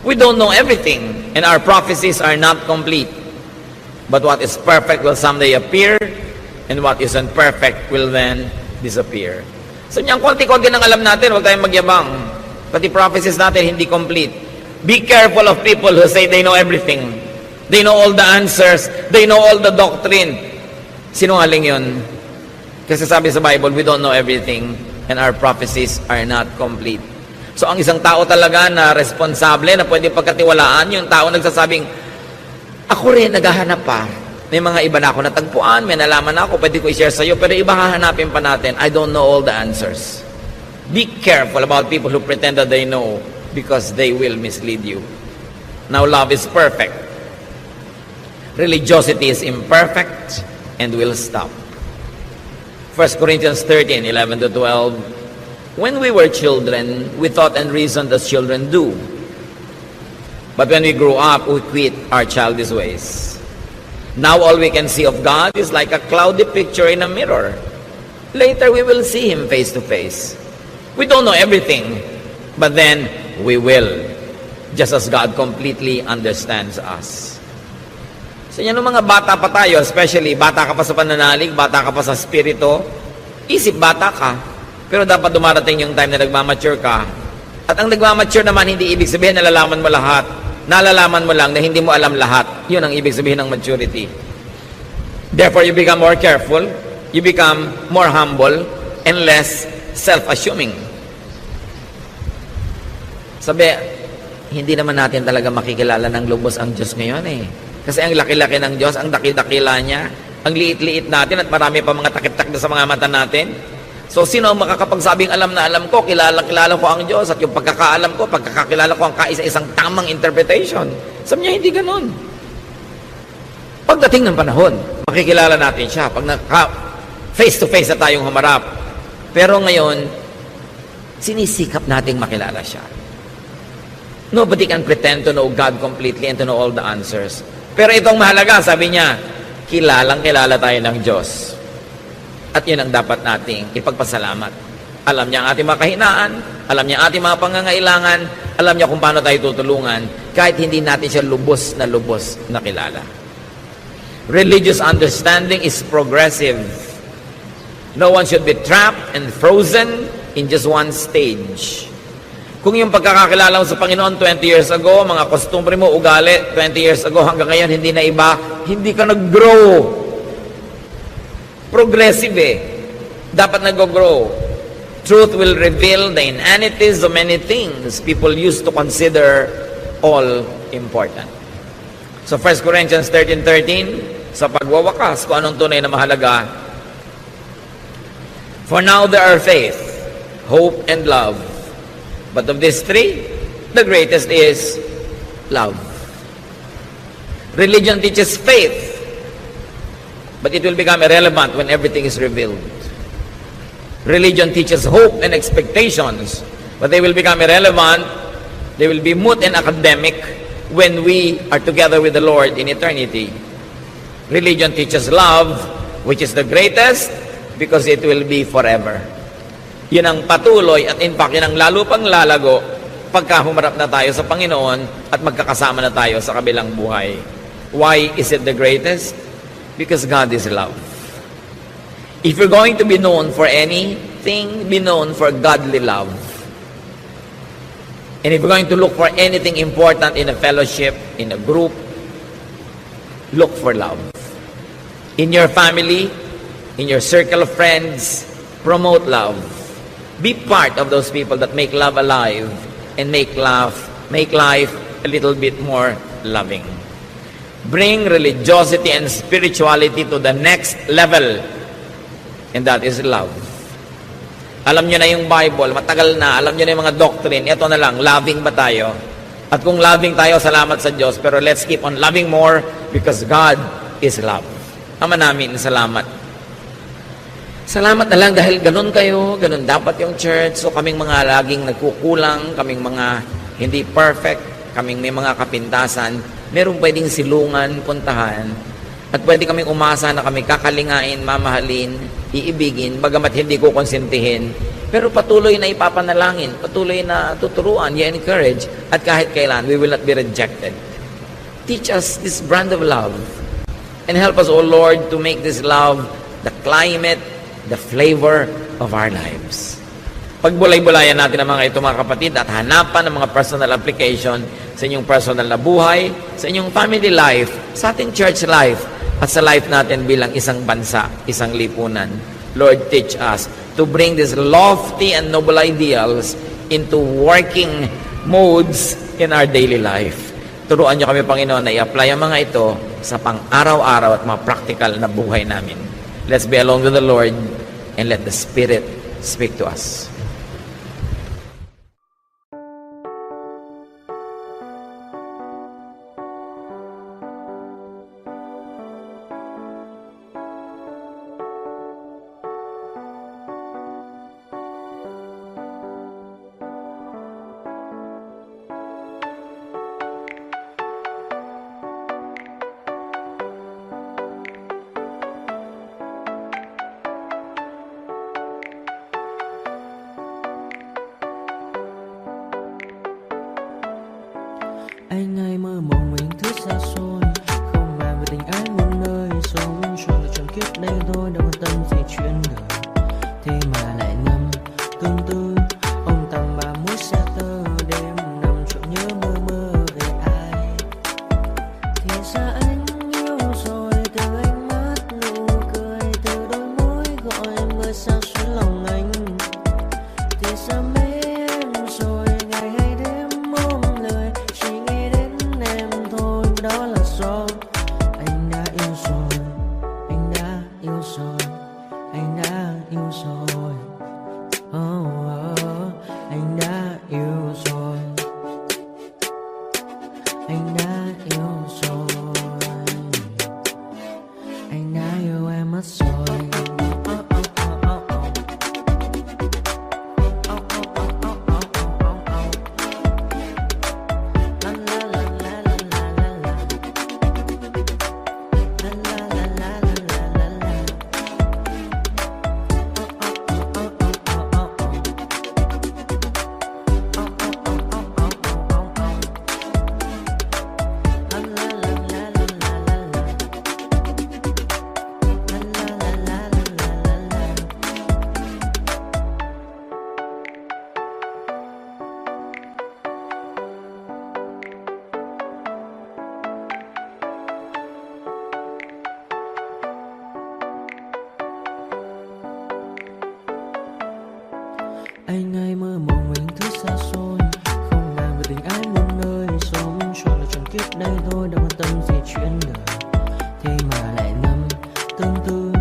S1: We don't know everything, and our prophecies are not complete. But what is perfect will someday appear, and what isn't perfect will then disappear. So niyang konti-konti nang alam natin, huwag tayong magyabang. Pati prophecies natin hindi complete. Be careful of people who say they know everything. They know all the answers. They know all the doctrine. Sinungaling yun. Kasi sabi sa Bible, we don't know everything, and our prophecies are not complete. So ang isang tao talaga na responsable, na pwede pagkatiwalaan, yung tao nagsasabing, ako rin, naghahanap pa. May mga iba na ako natagpuan, may nalaman na ako, pwede ko i-share sa'yo, pero iba hahanapin pa natin. I don't know all the answers. Be careful about people who pretend that they know, because they will mislead you. Now, love is perfect. Religiosity is imperfect and will stop. 1 Corinthians 13, 11-12. When we were children, we thought and reasoned as children do. But when we grew up, we quit our childish ways. Now all we can see of God is like a cloudy picture in a mirror. Later we will see Him face to face. We don't know everything, but then we will, just as God completely understands us. So yan, mga bata pa tayo, especially bata ka pa sa pananalig, bata ka pa sa spirito, isip bata ka, pero dapat dumarating yung time na nagmamature ka. At ang nagmamature naman, hindi ibig sabihin nalalaman mo lahat. Nalalaman mo lang na hindi mo alam lahat. Yun ang ibig sabihin ng maturity. Therefore, you become more careful, you become more humble, and less self-assuming. Sabi, hindi naman natin talaga makikilala ng lubos ang Diyos ngayon eh. Kasi ang laki-laki ng Diyos, ang dakil-dakila niya, ang liit-liit natin at marami pa mga takip-takip sa mga mata natin. So, sino ang makakapagsabing alam na alam ko, kilala ko ang Diyos, at yung pagkakaalam ko, pagkakakilala ko ang kaisa-isang tamang interpretation. Sabi niya, hindi ganun. Pagdating ng panahon, makikilala natin siya. Pag face-to-face na tayong humarap. Pero ngayon, sinisikap nating makilala siya. Nobody can pretend to know God completely and to know all the answers. Pero itong mahalaga, sabi niya, kilalang-kilala tayo ng Diyos. At yun ang dapat nating ipagpasalamat. Alam niya ang ating mga kahinaan, alam niya ang ating mga pangangailangan, alam niya kung paano tayo tutulungan, kahit hindi natin siya lubos na kilala. Religious understanding is progressive. No one should be trapped and frozen in just one stage. Kung yung pagkakakilala mo sa Panginoon 20 years ago, mga kostumbre mo, ugali, 20 years ago hanggang ngayon, hindi na iba, hindi ka nag-grow. Progressive eh. Dapat nag-grow. Truth will reveal the inanities of many things people used to consider all important. So 1 Corinthians 13:13, sa pagwawakas, kung anong tunay na mahalaga. For now there are faith, hope, and love. But of these three, the greatest is love. Religion teaches faith, but it will become irrelevant when everything is revealed. Religion teaches hope and expectations, but they will become irrelevant, they will be moot and academic when we are together with the Lord in eternity. Religion teaches love, which is the greatest, because it will be forever. Yun ang patuloy at in fact, yun ang lalo pang lalago pagka humarap na tayo sa Panginoon at magkakasama na tayo sa kabilang buhay. Why is it the greatest? Because God is love. If you're going to be known for anything, be known for godly love. And if you're going to look for anything important in a fellowship, in a group, look for love. In your family, in your circle of friends, promote love. Be part of those people that make love alive and make life a little bit more loving. Bring religiosity and spirituality to the next level, and that is love. Alam nyo na yung Bible, matagal na, alam nyo na yung mga doctrine, ito na lang, loving ba tayo? At kung loving tayo, salamat sa Diyos, pero let's keep on loving more because God is love. Ama namin, salamat. Salamat na lang dahil ganun kayo, ganun dapat yung church. So kaming mga laging nagkukulang, kaming mga hindi perfect, kaming may mga kapintasan, meron pwedeng silungan, puntahan, at pwede kaming umasa na kami kakalingain, mamahalin, iibigin, bagamat hindi ko konsentihin, pero patuloy na ipapanalangin, patuloy na tuturuan, i-encourage, at kahit kailan, we will not be rejected. Teach us this brand of love, and help us, O Lord, to make this love the climate, the flavor of our lives. Pagbulay-bulayan natin ang mga ito, mga kapatid, at hanapan ng mga personal application sa inyong personal na buhay, sa inyong family life, sa ating church life, at sa life natin bilang isang bansa, isang lipunan. Lord, teach us to bring these lofty and noble ideals into working modes in our daily life. Turuan niyo kami, Panginoon, na i-apply ang mga ito sa pang-araw-araw at mga practical na buhay namin. Let's be alone with the Lord and let the Spirit speak to us.
S2: Anh ai mơ mộng mình thứ xa xôi, không màng về tình ái muôn nơi, sống cho là trọn kiếp đây thôi, đâu quan tâm gì chuyện đời. Thế mà lại ngâm tương tư, ông tầm bà mối xa tơ, đêm nằm trộm nhớ mơ mơ về ai. Thì ra anh yêu rồi, từ ánh mắt nụ cười, từ đôi môi gọi mưa sao xuống lòng anh. Thì ra mê em rồi, ngày hay đêm ôm lời, chỉ nghe đến em thôi, đó là do anh đã yêu rồi, anh đã yêu rồi, anh đã yêu rồi. Oh, oh, anh đã yêu rồi, anh đã yêu rồi, anh đã yêu em mất rồi. Anh ai mơ mộng mình thứ xa xôi, không màng về tình ái muôn nơi, sống cho là trọn kiếp đây thôi, đâu quan tâm gì chuyện đời. Thế mà lại ngâm tương tư,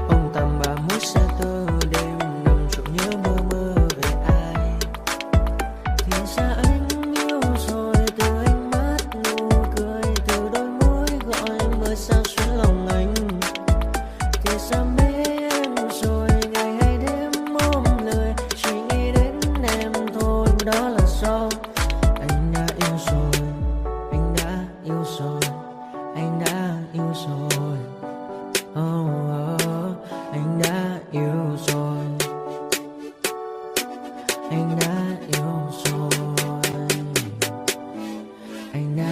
S2: ông tầm bà mối xa tơ, đêm nằm trộm nhớ mơ mơ về ai. Thì ra anh yêu Anh